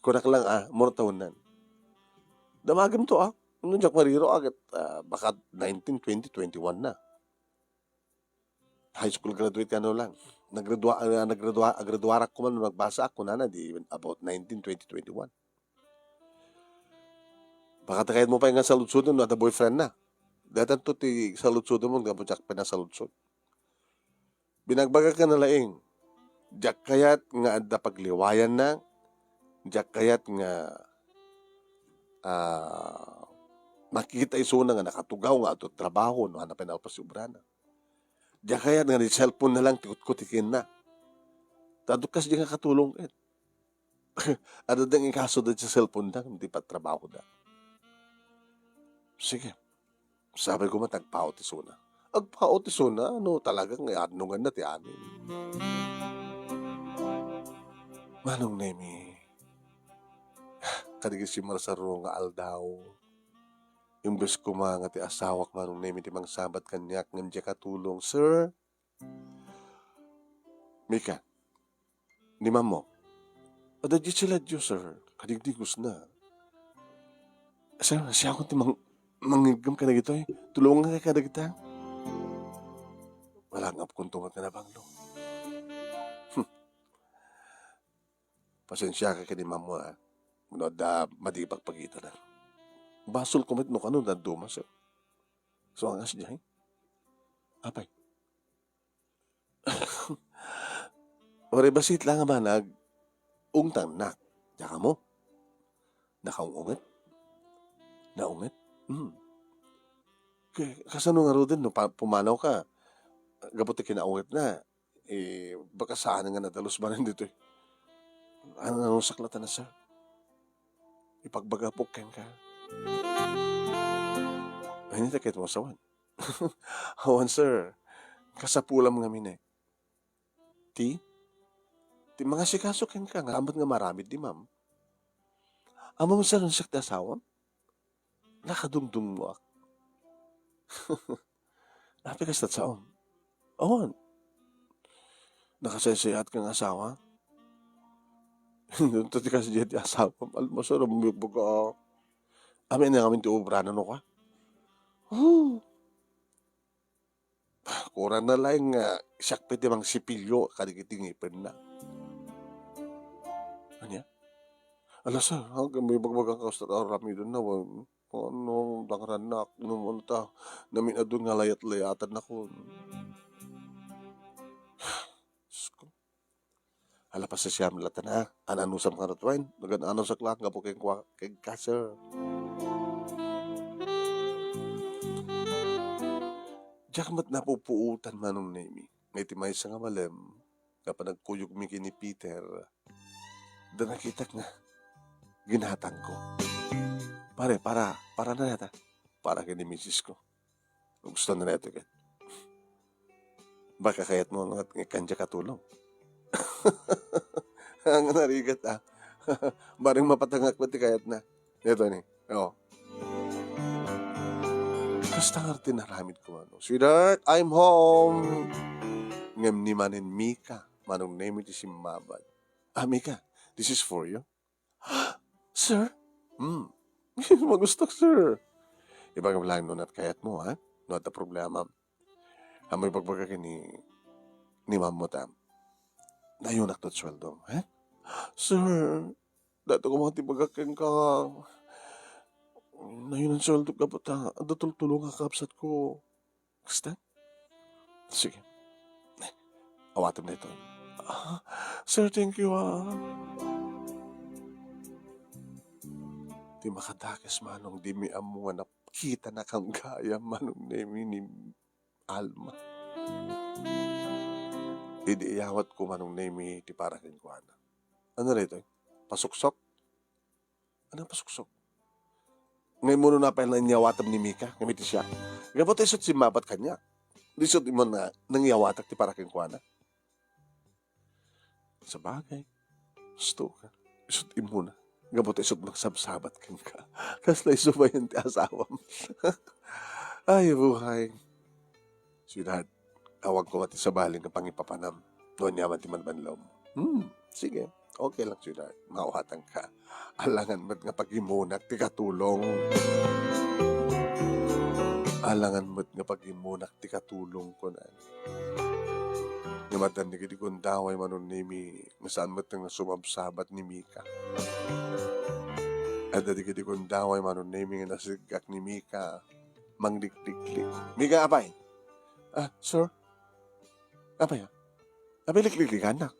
Speaker 1: Kunak lang muna tawan na. Damagam to Ano Jack Mariro agad baka 19, 20, 21 na. High school graduate ano lang. Graduara ko man magbasa ako na di about 19, 20, 21. Baka takayad mo pa yung sa lutsudon no, at boyfriend na. Datan to ti saludsod mo, nga po jak pinasaludsod. Binagbaga ka na laing. Jak kayat nga adda pagliwayan na, jak kayat nga makikita isuna nga nakatugaw nga ato trabaho no hanapin na pa si Ubrana. Jak kayat nga ni cellphone na lang tikot-kutikin na. Tadukas di nga katulong ket. Ano dang ikaso sa cellphone na, hindi pa trabaho na. Sige, sabi ko matagpaot isuna. Agpaot isuna, ano talagang anungan na ti amin. Manong Nemi, kadigis si Marsaro nga aldaw. Imbes ko mga ti asawak Manong Nemi ti mangsabat kanyak ng diya katulong. Sir, Mika, ni mamo, adadyo sila Diyo, sir. Kadigdigos na. Sir, siya ako ti mangigam ka na gito eh. Tulungan ka na kita. Wala nga kung tungat ka na banglo. Pasensya ka kini mamo ha. Muna da madibag pagita na. Basol kumit no kano na dumas eh. So ang asya eh. Apay. Ore basit lang nga nag ungtang nak. Daka mo. Nakaungungit. Naungit. Kasano nga ro din no pumanaw ka. Gabuti kinaungit na. Baka saan nga nadalos ba rin dito eh. Ano saklatan na sir? Ipagbagapok ka. Ay, hindi takit mo sawan. Awan sir, kasapulam nga mine. Ti mga sikaso ka nga, amot nga maramid di ma'am. Amo mo sa nung sakta sawam? Nakadungdung mo ak. Napi ka sa sawam? Awan. Nakasaysayahat kang asawa? Doon tati kasi di asawa. Almasara, bumibuga. Amin na kami ti obrana no ka. Kuran na lang siyak pwede mang sipilyo kadikitingipin na. Anya? Alas hanggang may bagbagang kaustat arami doon na. Ano, dangaranak, ano ta. Namin na doon nga layat-layatan ako. Hala pa sa siyam latan ha. Ananusam ka ratwain. Nagan ano sa klak nga po kay kaser. Diyak mat napupuutan manong Nemi. Ngay timay sa nga malem. Kapag nagkuyog mi ni Peter. Da nakita nga. Ginhatang ko. Pare, para na nata. Para kay ni misis ko. Gusto na nato ka. Baka kayat mo nga kanya katulong. Ang narigat Baring mapatangak pati kayat na. Ito ni. Oo. Basta nga tinaramid ko ano. Sweetheart, I'm home. Ngam ni manin Mika. Manong name iti si Mabad. Mika, this is for you. Sir? Magustok, sir. Ibagam lang nun at kayat mo, ha? No at problema. Amoy pagbaga ni ma'am mo tam. Nayunak tot sweldo, ha? Sir, dato ko mga tibagakin ka. Nayun ang sweldo ka ba ta? Datultulong ka kapsat ko. Basta? Sige. Awatin na ito. Sir, thank you, Di makadakas manong di mi amuan na kita na kang gaya manong nemi ni Alma. Idi iyawat ko manong nemi ti parakin ko ana. Ano rito? Pasuksok? Ano pasuksok? Ngayon mo na pa lang niyawatam ni Mika, ngamiti siya. Gapot isot si mapat kanya. Isot mo na nangyawatak ti parakin ko ana. Sa bagay, gusto ka. Isot mo na. Gabot isot magsabsabat kang ka. Kasla iso ba yun ti asawam? Ay, buhay. Sweetheart, awag ko mati sa baling ng pangipapanam. Doon yaman ti manbanlaw mo. Sige. Okay lang, sweetheart. Mauhatang ka. Alangan mo't nga pag-imunak ti katulong. Alangan mo't nga pag-imunak ti katulong ko na. Namatan ni kiti kundaway manon nimi nga saan mo't nga sumabsabat ni Mika. At dati kiti kundaway manon nimi nga nasigak ni Mika manglikliklik. Miga apay? Sir? Apay? Apay likliklik anak?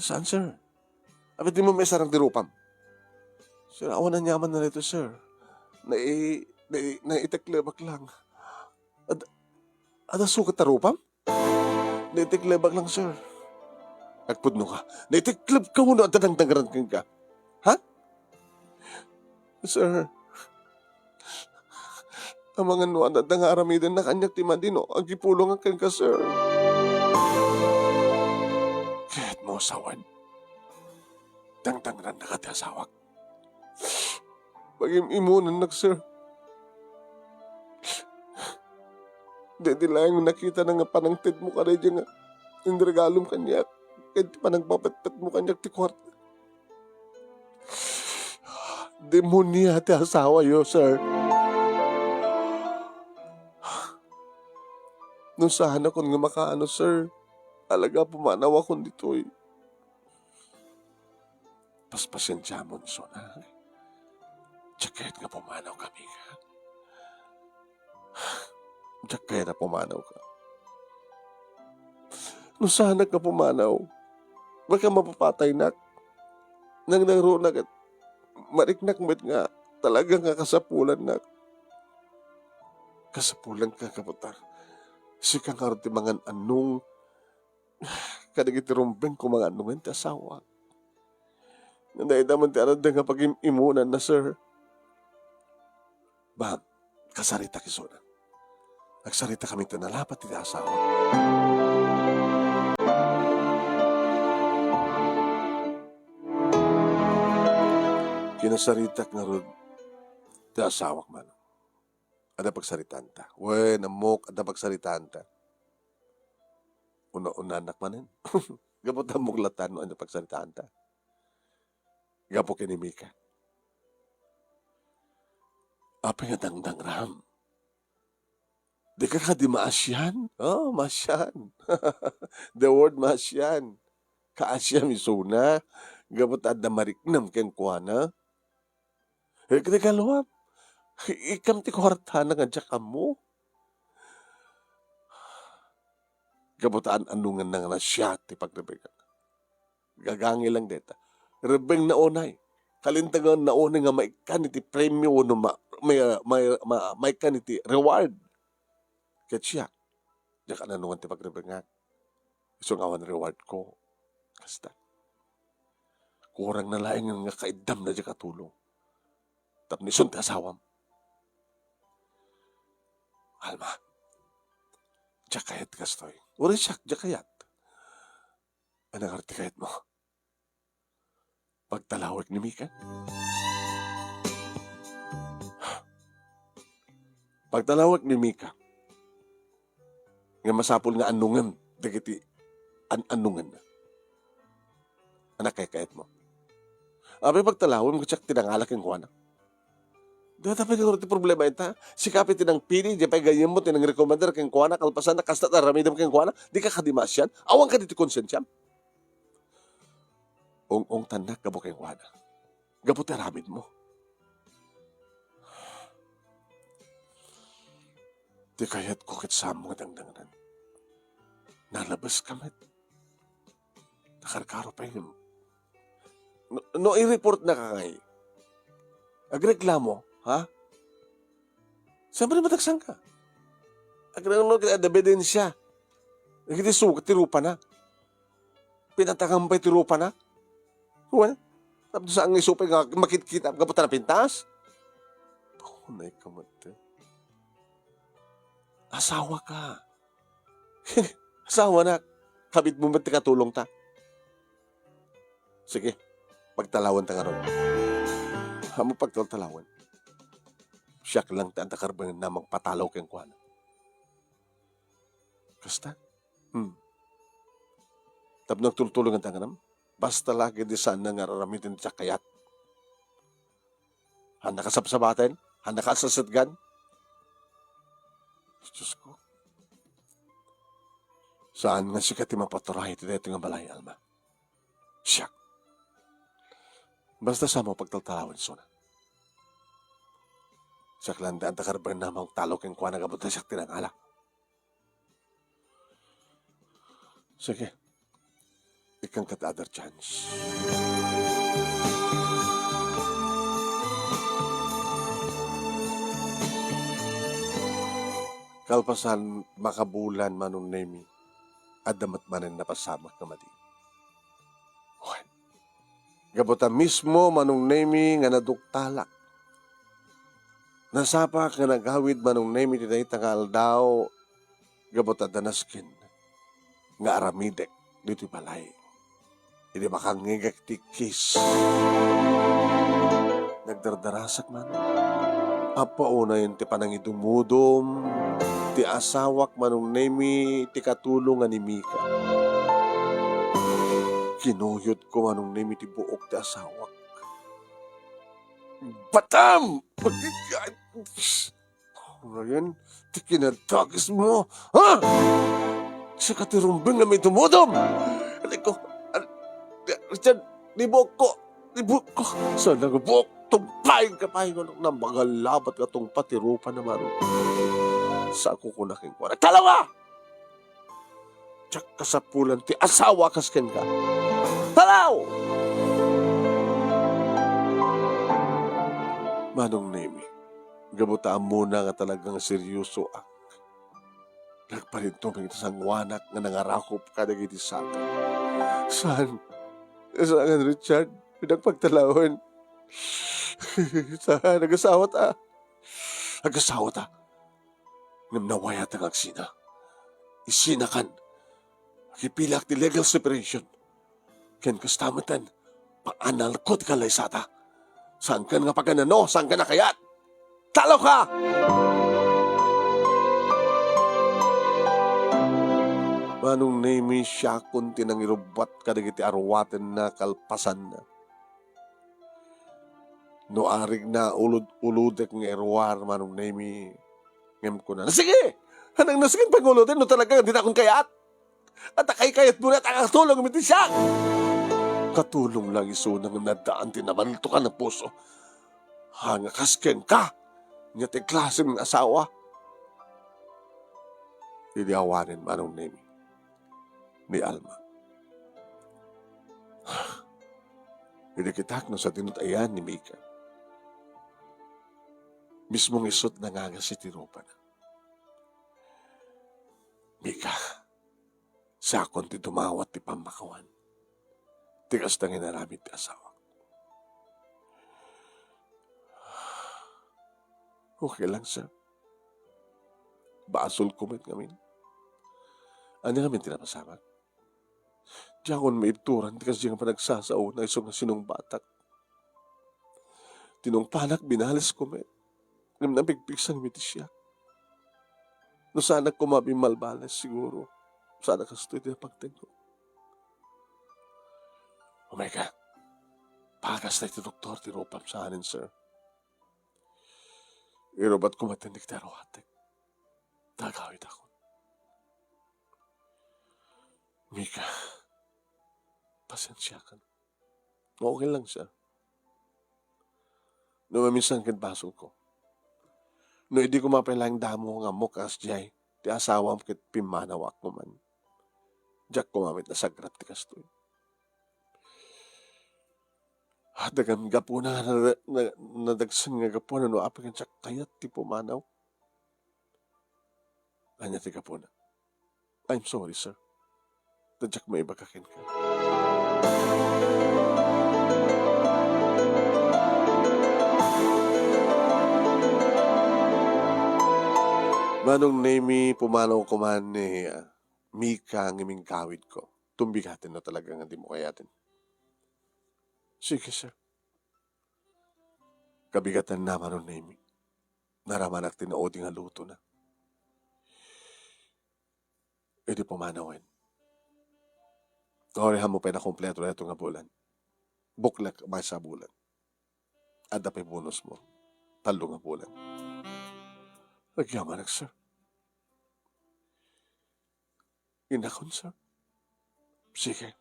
Speaker 1: Saan, sir? Apay di mo may sarang dirupam? Sir, awan na nyaman na nito, sir. Naitiklebak lang. Ada sukat tarupam? Naitiklebak lang, sir. Agpudno ka. Naitikleb ka mo na at tanang-tangaran ka. Ha? Sir, ang mga nuan at nangaramidan na kanyak timadino, ang gipulong ang ka, sir. Kahit mo sawad, tang-tangaran na katasawak. Pag-imunan na, sir. Di lang nakita na nga panangtid mo ka rin nga. Yung regalom kanyak. Kahit panagpapatpat mo kanyak ti kwarta. Demonia ti asawa yo, sir. Nung sana kung nga makaano, sir. Alaga pumanaw akong dito eh. Paspasensya mo, so na. Tsakit nga pumanaw kami ka. Tsakit na pumanaw ka. Nung sana ka pumanaw, baka mapapatay na. Nang naro na kat, mariknak mo't nga, talagang nga kasapulan na. Kasapulan ka kaputar. Si kang arti mga anong, kadagitirumbeng ko mga anong ente asawa. Nandaman ti arad nga pag-imunan na, sir. Bam, kasarita kisuna. Nagsarita kami ito nalapat ti asawa. Kinasarita nga ron ti asawak man. Ada pagsaritaan ta. Uwe, namok, ada pagsaritaan ta. Una-unanak manin. Gapot ang muklatan no, ada pagsaritaan ta. Gapo kinimika. Apa nga dangdang ram? Di ka di maasyan? Oh, maasyan. The word maasyan. Kaasya misuna. Gapot ada mariknam ken kuana. Kaya kalawap. Ikam ti kwarta na nga dyan mo. Gabutaan anungan na nga na siya ti pagrebegan. Gagangi lang deta. Rebeng na onay. Kalintagan na onay nga maikan iti premyo no maikan iti reward. Ket siya. Diyan ka nanungan ti pagrebegan. Isang awan reward ko. Kasta. Kurang na laing nga kaidam na dyan katulong. Tapnison ti asawam. Alma, jakayat kastoy. Uri siyak, jakayat. Anong artikayat mo? Pagtalawag ni Mika? Pagtalawag ni Mika, nga masapul nga anungan, dagiti anungan na. Anak kayat mo? Abay pagtalawag mo, tsak tinangalak yung kuwanak. Di ba tapos yung problema ita? Si kapit tinang pili, di pa ganyan mo, tinang recommender kang kuwana, kalpasan na kasta taramidam kang kuwana, di ka kadimas yan, awang ka dito konsensyam. Ong tanak gabo kang kuwana. Gabo taramid mo. Di kayat kukit sa mga dangdangan. Nalabas kamit. Nakarkaro pa yun. No, i-report na ka ngay. Agreklamo. Ha? Siyempre matagsan ka. Agreklamo ka ada ebidensya. Nagiti sukat tirupa na. Pinatakampay tirupa na. Huwag. Tapos saan nga isupay nga makikita ka puta na pintas? Punay ka mati. Asawa ka. Asawa na. Kabit mo ba't katulong ta? Sige. Pagtalawan ta nga ron. Hamo pagtalawan. Siyak lang ta ang takarbang na magpatalaw kang kuwana. Kasta? Tap nagtultulong ang tanganam? Basta lagi di saan na nga raramitin sa kayat. Handa ka sapsabatin? Handa ka sasatgan? Diyos ko. Saan nga sikat yung mapaturahi ito nga balay, Alma? Siyak. Basta sa mo pagtaltalawan suna. Sa klanda, ang takarban na mga talo keng kuha nagabot na siya tinangala. Sige, ikang kat other chance. Kalpasan makabulan manong nemi, adamat manen napasamak na madi. Gabota mismo manong nemi nga naduktalak. Nasapak nga naghawid manong nemi tinay tangal daw, gabota danaskin nga aramidek dito balay. Hindi makangigak tikis. Nagdardarasak man. Apa una yun ti panangidumudom, ti asawak manong nemi ti katulong nga ni Mika. Kinuyod ko manong nemi ti buok ti asawak. Batam! Ngayon, ti kinatagis mo. Ha? Sa katirumbing na may tumudom. Alay ko, Richard, libok ko. Sa nagbuok. Tumpayin ka pa yung nang magalabat ka tong patirupan naman. Sa ako ko naking kwa. Talawa! Tsak kasapulan ti asawa kasken ka. Talaw! Manong Nemi, gabutaan muna nga talagang seryoso ak. Nagparinto may sangwanak nga nangarakop ka na gitisaka. Saan? Saan, Richard? Pinagpagtalawin. Saan? Nag-asawa ta. Nag-asawa ta. Namnawaya ta agsina. Isinakan. Kipilak ti legal separation. Ken kastamatan. Paanalkot ka laysata. Saan ka nga pagkanano? Saan ka na kayat? Talo ka! Manong Nemi siya kunti nang irubat ka dagiti arwaten na kalpasan na. No arig na uludek ng erwar manong Nemi ngem ko na. Sige! Hanang nasigin pangulutin no talaga hindi na akong kayat. At akay-kayat mo na takatulong umiti siya. Katulong lang iso nang nadaan tinamanto ka ng puso. Hanga kasken ka. Nga ti klase ng asawa. Hindi awanin manong Nemi. Ni Alma. Hindi kitak no sa tinutayan ni Mika. Mismong isot na nga si tirupa na. Mika, sa akong ti dumawat ti pamakawan. Tigas na nginaramit ti asawa. Okay lang siya. Basol kumit ngamin. Ano ngamin tinapasamak? Di akong maibturan kasi nga panagsasao na isong sinong batak. Tinong panak binalis kumit. Ngam nabigpigsan miti siya. No sana kumabi malbalas siguro. Sana kastoy din pagtingo. Oh my God. Pagas na iti doktor, tiropam sa anin, sir. Irobat kumatindig taro hatek. Tagawid ako. Mika, pasensya ka. Okay lang siya. No mamisan kin baso ko. No hindi ko mapalang damo nga mukas jay. Ti asawam kit pimanawak mo man. Diyak kumamit na sagrap ti kastoy. Dagan gapuna nadagsan nga gapuna no apikan siya kayat ti pumanaw. Anya ti gapuna. I'm sorry, sir. Tadyak may ibagakin ka. Manong Nemi, pumanaw ko man ni Mika ang iming kawid ko. Tumbigatin na talaga nga di mo kayatin. Sige, sir. Kabigatan na Manong Nemi. Naraman at tinaod nga luto na. E di pumanawin. Horihan mo pa na kompleto na ito nga bulan. Buklak ba sa bulan. Ada pa bonus mo. Talo nga bulan. Nagyaman sir. Inakon, sir. Sige.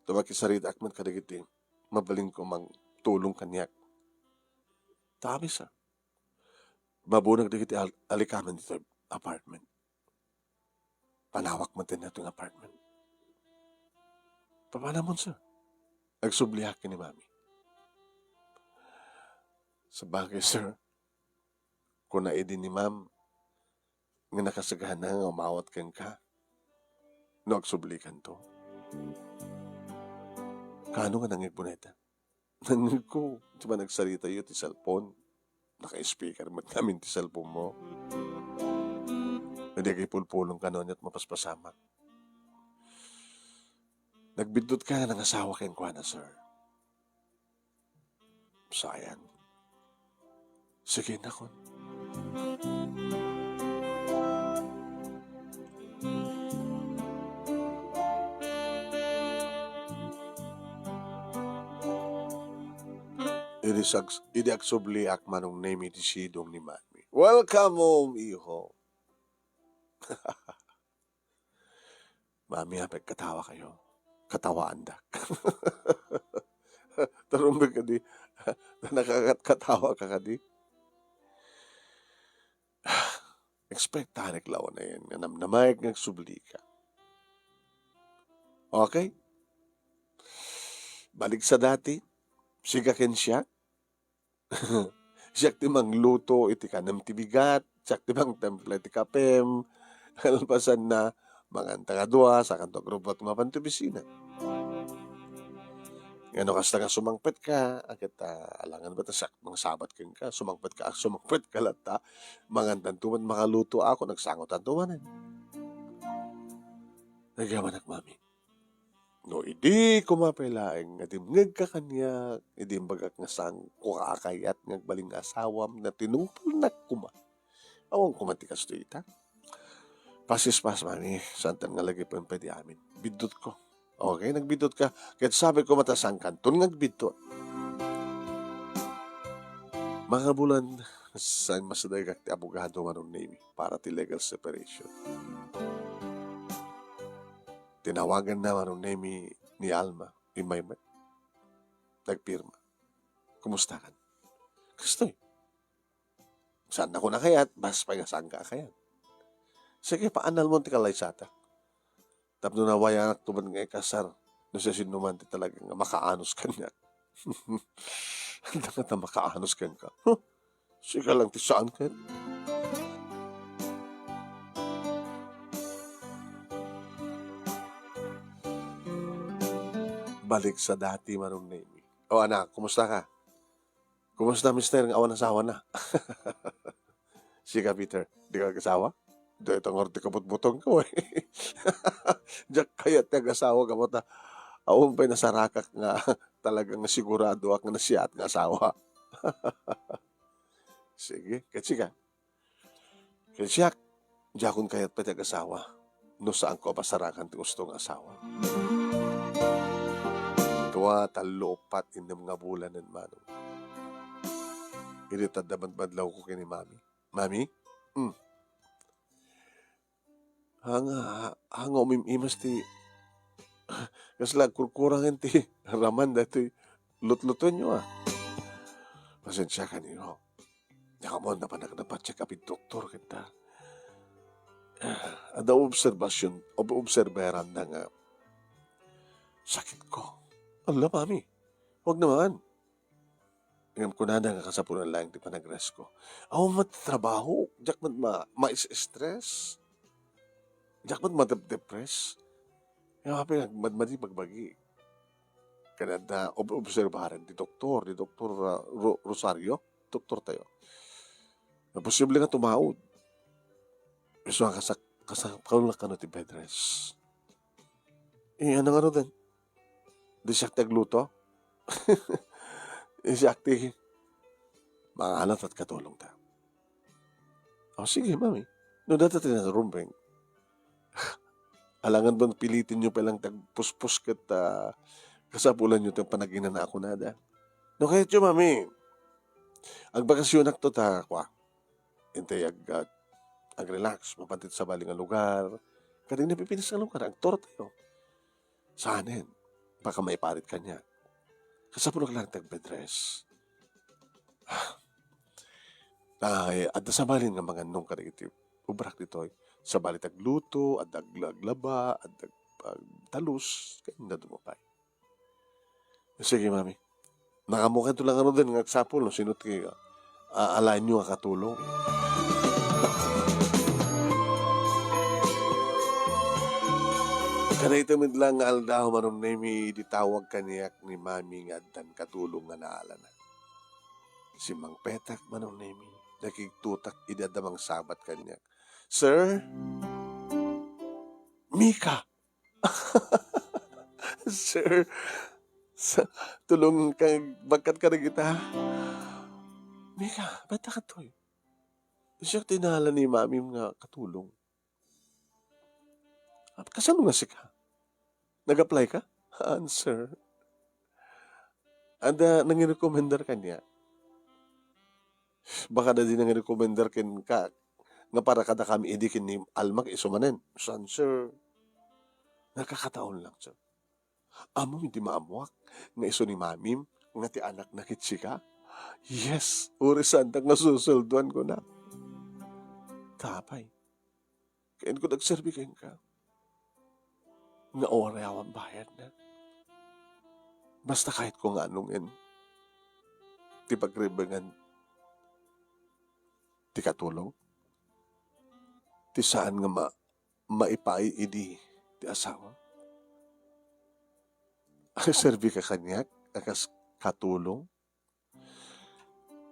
Speaker 1: Tumakisarita akman kadagiti. Mabaling ko mang tulong kanyak. Tabi sir. Mabunag na kita alikaman dito apartment. Panawak man din na itong apartment. Papanamon sir. Nagsublihakin ni mami. Sa bagay sir, kung naidin ni ma'am, nga nakasagahan na nga umawat kang ka, no agsublikan to. Kano nga nangig buneta? Nangig ko, di ba nagsalita yun ti cellphone? Naka-speaker mat namin ti cellphone mo. Hindi kay pulpulong ka nun at mapaspasamak. Nagbidot ka ng asawa kayong kwa na, sir. Sayang. Sige na kon. Idi agsubli ak manong name iti sidong ni mami. Welcome home, iho. Mami, hapag katawa kayo. Katawaan dak. Tarumbag ka di. Nakakatawa ka di. Expectarik lawan na yan. Namayag nagsubli ka. Okay? Balik sa dati. Sigakin siya. Siyak timang luto iti kanam tibigat. Siyak timang temple iti kapem. Kalpasan na mga antagadwa sa kanto grupo at mapanto bisina. Ngano kas nga sumangpet ka, agad alangan ba ta mga sabat ken ka, sumangpet ka lata, mga tantuman makaluto ako, nagsangot tantumanan. Nagaman mami. No, idi kumapelaeng, adimngag ka kanya, idim bagak nga sang kukakayat, ngagbaling asawam, na tinungpul na kuma. Awang kumatikas to ita. Pasispas mami, santan nga lagi pa yung pwede amin. Bidot ko. Okay, nagbidot ka. Kahit sabi ko matasang kanton, nagbidot. Mga bulan, sa masaday kak ti abogado manong name para ti legal separation. Tinawagan na manong name ni Alma, Imayman. Nagpirma. Kumusta kan? Kastoy. Saan ako na kayat? Bas pa nga saan ka kayat? Sige, paanal mo ti kalaysata. Tapno na waya anak tuman nga ikasar. No siya sinuman ti talagang makaanos ka niya. Handa nga na makaanos ka ka. Huh? Sige lang ti saan ka. Balik sa dati manong name. O anak, kumusta ka? Kumusta mister? Ng awan asawa na. Sige Peter, di ka kasawa? Dahil itong orte kapot-butong ko eh. Diyak kayat nag-asawa ka mo ta. Awang pa'y nasarakak nga talagang sigurado ak nga nasiyat nga asawa. Sige, kasi ka. Kasi siyak, diyakon kayat pa nag-asawa. No saan ko pasarakan ti gustong asawa. Tuwa, talo, pat, indam nga bulan ng manong. Iritad na badlaw ko kini mami. Mami? Hanga umimimas ti kasla kurkurangan ti raman dati lut-luton nyo ah. Pasensya ka niyo. Nakamon na pa nagdapat-check up yung doktor kita. Ada observeran na nga sakit ko. Allah, mami. Huwag naman. Ngam ko na nga kasapunan lang di pa nag-rest ko. Ako trabaho. Diyak ma-stress. Diyak ma-depress. Kaya kapag nagmadmadi pagbagi. Kaya na obserbaran di doktor Rosario. Doktor tayo. Na posible nga tumaod. Gusto nga kaulak ka no ti bed rest. Ano nga no din? Di siya tagluto? Di siya mga alat at katulong ta. Sige, mami. No, dati na rumbeng. Alangan ba pilitin nyo palang tagpuspos kat kasapulan nyo itong panaginan na ako nada. No, kahit yun, mami. Agbakasyon ak to ta, kwa. Hintay ag-relax, mapantit sa baling lugar. Kading napipinis ang lugar, aktor tayo. Saanin, baka may parit ka niya. Kasapulan lang tag-bed rest. Ay, at sa balin nga mga nung kariti, ubrak ditoy. Sa balit agluto, at aglaba, at talus, kaya na dumapay. Sige, mami. Nakamukan to lang ano din, nga sapol, no, sinot kayo, alain nyo nga katulong. Kada itamid lang nga aldaw manon nemi ditawag kaniyak ni mami nga dan katulong nga naala na. Si Mang Petak manon nemi, nakigtutak idadamang sabat kaniyak. Sir, Mika! Sir, sa, tulong kang bagkat ka na kita. Mika, ba't ka to? Siya tinala ni mami nga katulong. Kasano nga si ka? Nag-apply ka? Answer. Anda, nangirekomendar ka niya. Baka na din nangirekomendar kin ka nga para kada kami idikin ni Almak isumanen. San, sir? Nakakataon lang, sir. Amo hindi maamuak nga iso ni mamim nga ti anak na kitsika. Yes, urisan tak nga susulduan ko na. Tapay. Kain ko nagserbi kain ka. Nga orayawan bayad na. Basta kahit kung anong ti pagribangan, ti katulong, ti saan nga maipai idi ti asawa. Ang serbi ka kanyak, akas katulong,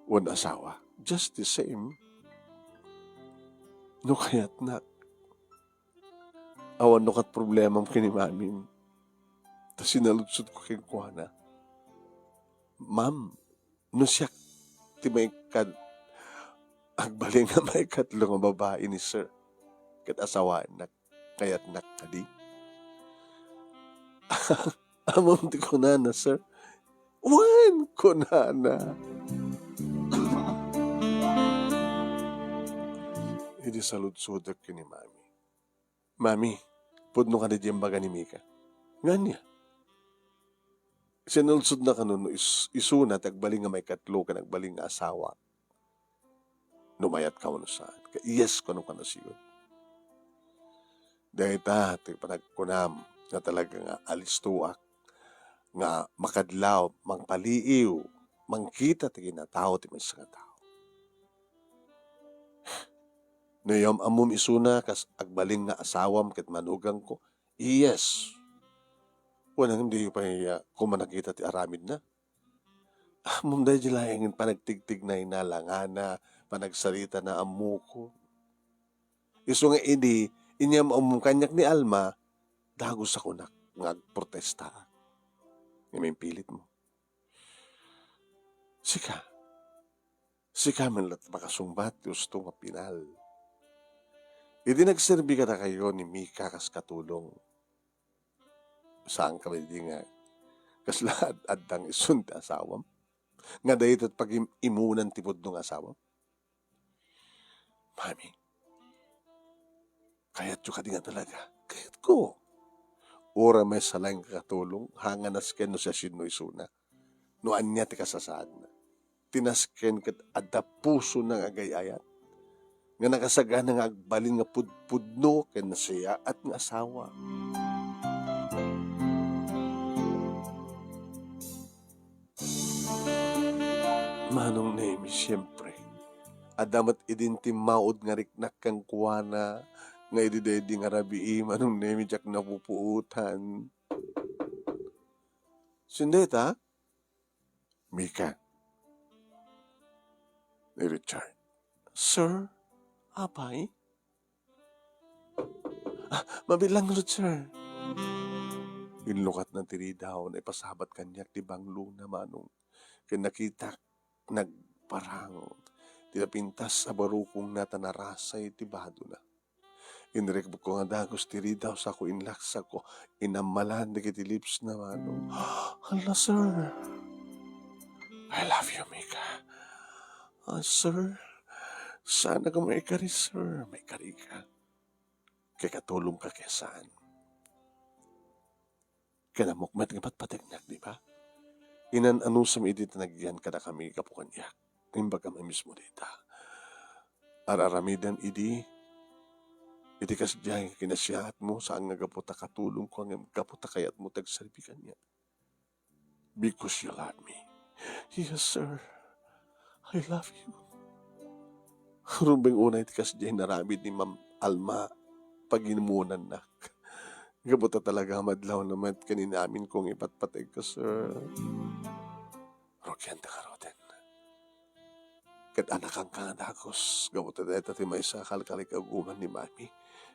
Speaker 1: wan asawa. Just the same. No kaya't na, awan no kat problema kini mamin. Ta sinaludsod ko kay kuana. Ma'am, no siya ti may agbaling nga may katlo nga babae ni sir. Kat asawaan na kaya't nakadi. Amom ti ko na sir. Wan ko na. Hindi saludsudak kini mami. Mami, pudno ka na diyang baga ni Mika. Nga niya. Sinulsud na kanuno isuna tagbaling nga may katlo ka nagbaling nga asawa. Numayat ka mo saan. Yes ko nung kanasiyon. Dahil ti panagkunam na talaga nga alistuak nga makadlaw, mangpaliiw, mangkita ti kinatao ti may nga tao. Nayam amum isuna kas agbaling nga asawam ket manugang ko. Yes. Wanang hindi pa kung manakita ti aramid na. Amum dahil jilayangin panagtigtig na inalangana, panagsalita na amuko. Iso nga idi, inyam amum kanyak ni Alma, dagos ako nga protesta. Nga may pilit mo. Sika man lat makasumbat, gusto nga pinal. Idi nagserbi ka na kayo ni Mika kas katulong. Saan kami di nga kas lahat adang isun ti asawam. Nga dahit at pag-imunan tipod ng asawam. Mami, kayat yung ka di nga talaga. Kayat ko. Ora may salang katulong, hanganas ken no siya sino isuna. No anya ti kasasaan na. Tinasken ket adda puso ng agayayat. Nga nakasagana nga agbalin nga pudpudno ken na siya at nga asawa. Manong nemi, siyempre. Adamat idinti maod nga riknak kang kuwana nga ididedi nga rabii manong nemi jak napupuutan. Sindeta? Mika. Ni Richard. Sir? Apay? Mabilang rin, sir. Inlukat ng tiridaw na ipasabat kanyak di banglo na manong. Kaya nakita nagparang tinapintas sa barukong na tanarasay tibado na. Inrekbo ko nga dagos tiridaw sa ko inlaksa ko inamalan na kiti lips na manong. Hala, sir. I love you, Mika. Sir, sana ka may kari, sir. May kari ka. Kaya katulong ka kesaan. Kaya namukmat nga ba't patignak, di ba? Inan ano sa midit na nagyan ka na kami kapukanyak. Imbaga may mismo dita. araramidan iti kasdiyay kinasyaat mo saan nga gaputa katulong ko nga gaputa kayat mo tagserbikan niya. Because you love me. Yes, sir. I love you. Rumbeng una iti kasdiyay naramid ni Ma'am Alma paginumunan na. Gabuta talaga madlaw naman kaninamin kong ipatpatay ka, sir. Rokyanta ka roten. Kat anak ang kanadakos. Gabuta dahil ti may sa kalkalikaguman ni Mami.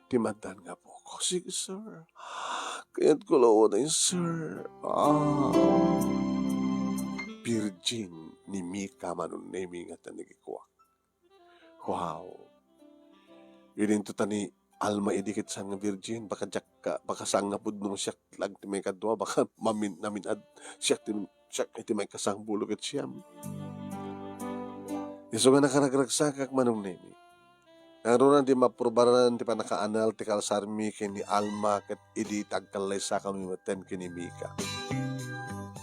Speaker 1: Timandan nga po ko. Sige, sir. Kaya't ko lao na yun, sir. Virgin ni Mika manon naming at nanigikuwa. Wow. Yun to tani Alma idikit sang nga virgin. Baka sang nga pud nung siyak lag ti may kadwa. Baka naminad siyak iti may kasang bulog at siyam. Iso nga nakaragragsakak manong nemi. Naroon di maprobaran ti panakaanal ti kalsarmi kini Alma ket idi tagkalay sa kami maten kini Mika.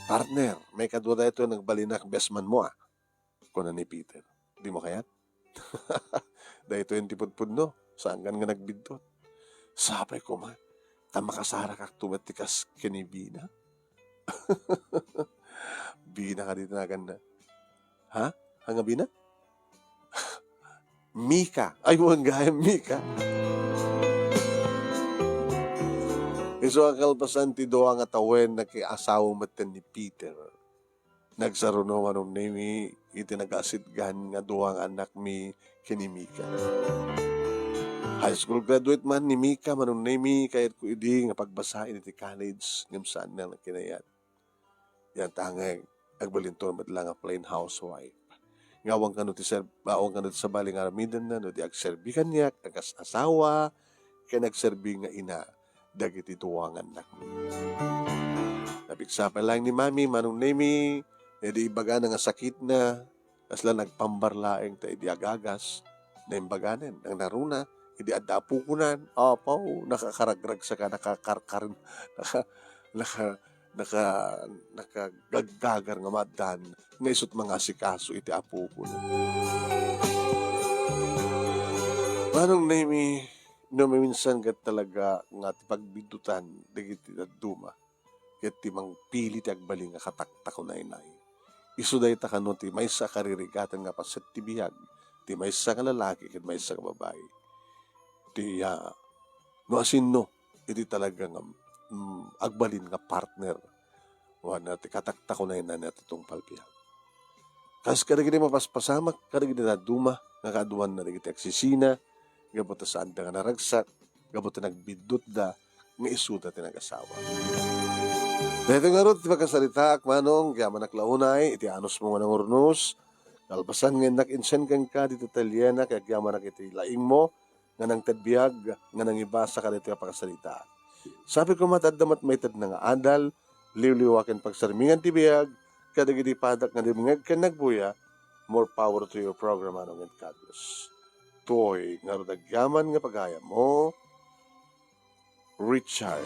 Speaker 1: Partner, may kadwa da ito nagbalinak bestman mo kuna ni Peter. Di mo kayat? Da ito yung tipudpud no. Saan nga nagbidtot? Sabay ko man. Makasara kak tumatikas kini Bina. Bina ka dito na ganda. Ha? Hanga Bina? Mika. Ay, mo gaya Mika. Iso ang kalpasan ti doa nga tawen na kiasawa maten ni Peter. Nagsaruno manong nemi iti nagasidgan nga doang anak mi kini Mika. High school graduate man ni Mika manong nemi kayat ko idi nga pagbasahin iti college ngam saan na kinayat. Yan tangay agbalinton madla nga plain housewife. Ngawang kanot sa baling aramidan na no di agserbikan niya kagas asawa kay nagserbi nga ina dagiti tuwangan na. Napiksa pa lang ni Mami manong nemi di ibaga nga sakit na kasla nagpambarlaeng ta idi agagas na imbaganen ang naruna idi adapukunan apaw nakakaragrag sa ka nakakarkarin nakagaggagar nga madan nga isut mga sikaso iti apukunan. Manong nemi no minsan kat talaga nga ti pagbidutan dagiti duma ket ti mangpili ti agbaling nga kataktak na inay. Isu day ta kano ti maysa karirigatan nga paset ti bihag ti maysa nga lalaki ket maysa nga babae. Ti no asin no iti talaga nga agbalin nga partner wana ti kataktak na inay natin itong palbihag. Kas kadagiti mapaspasamak kadagiti na duma nga kaduan na dagiti aksisina gabuta saan da nga naragsak, gabuta nagbidot da, nga isuda ti nag-asawa. Dahito nga ron, ti pagkasalita, akmanong, kaya manaklaunay, iti anos mo nga ng urnos, kalpasan nga nakinsen kang ka, dito talyena, kaya kaya manak iti laing mo, nga nang tadbiyag, nga nang ibasa ka dito pagkasalita. Sabi ko matadamat may tad na nga adal, liwliwakin pagsarmingan ti biyag, kadagiti padak nga dimingag ka nagbuya, more power to your program, anong and God bless. Toy nga rodagyaman nga pagaya mo, Richard.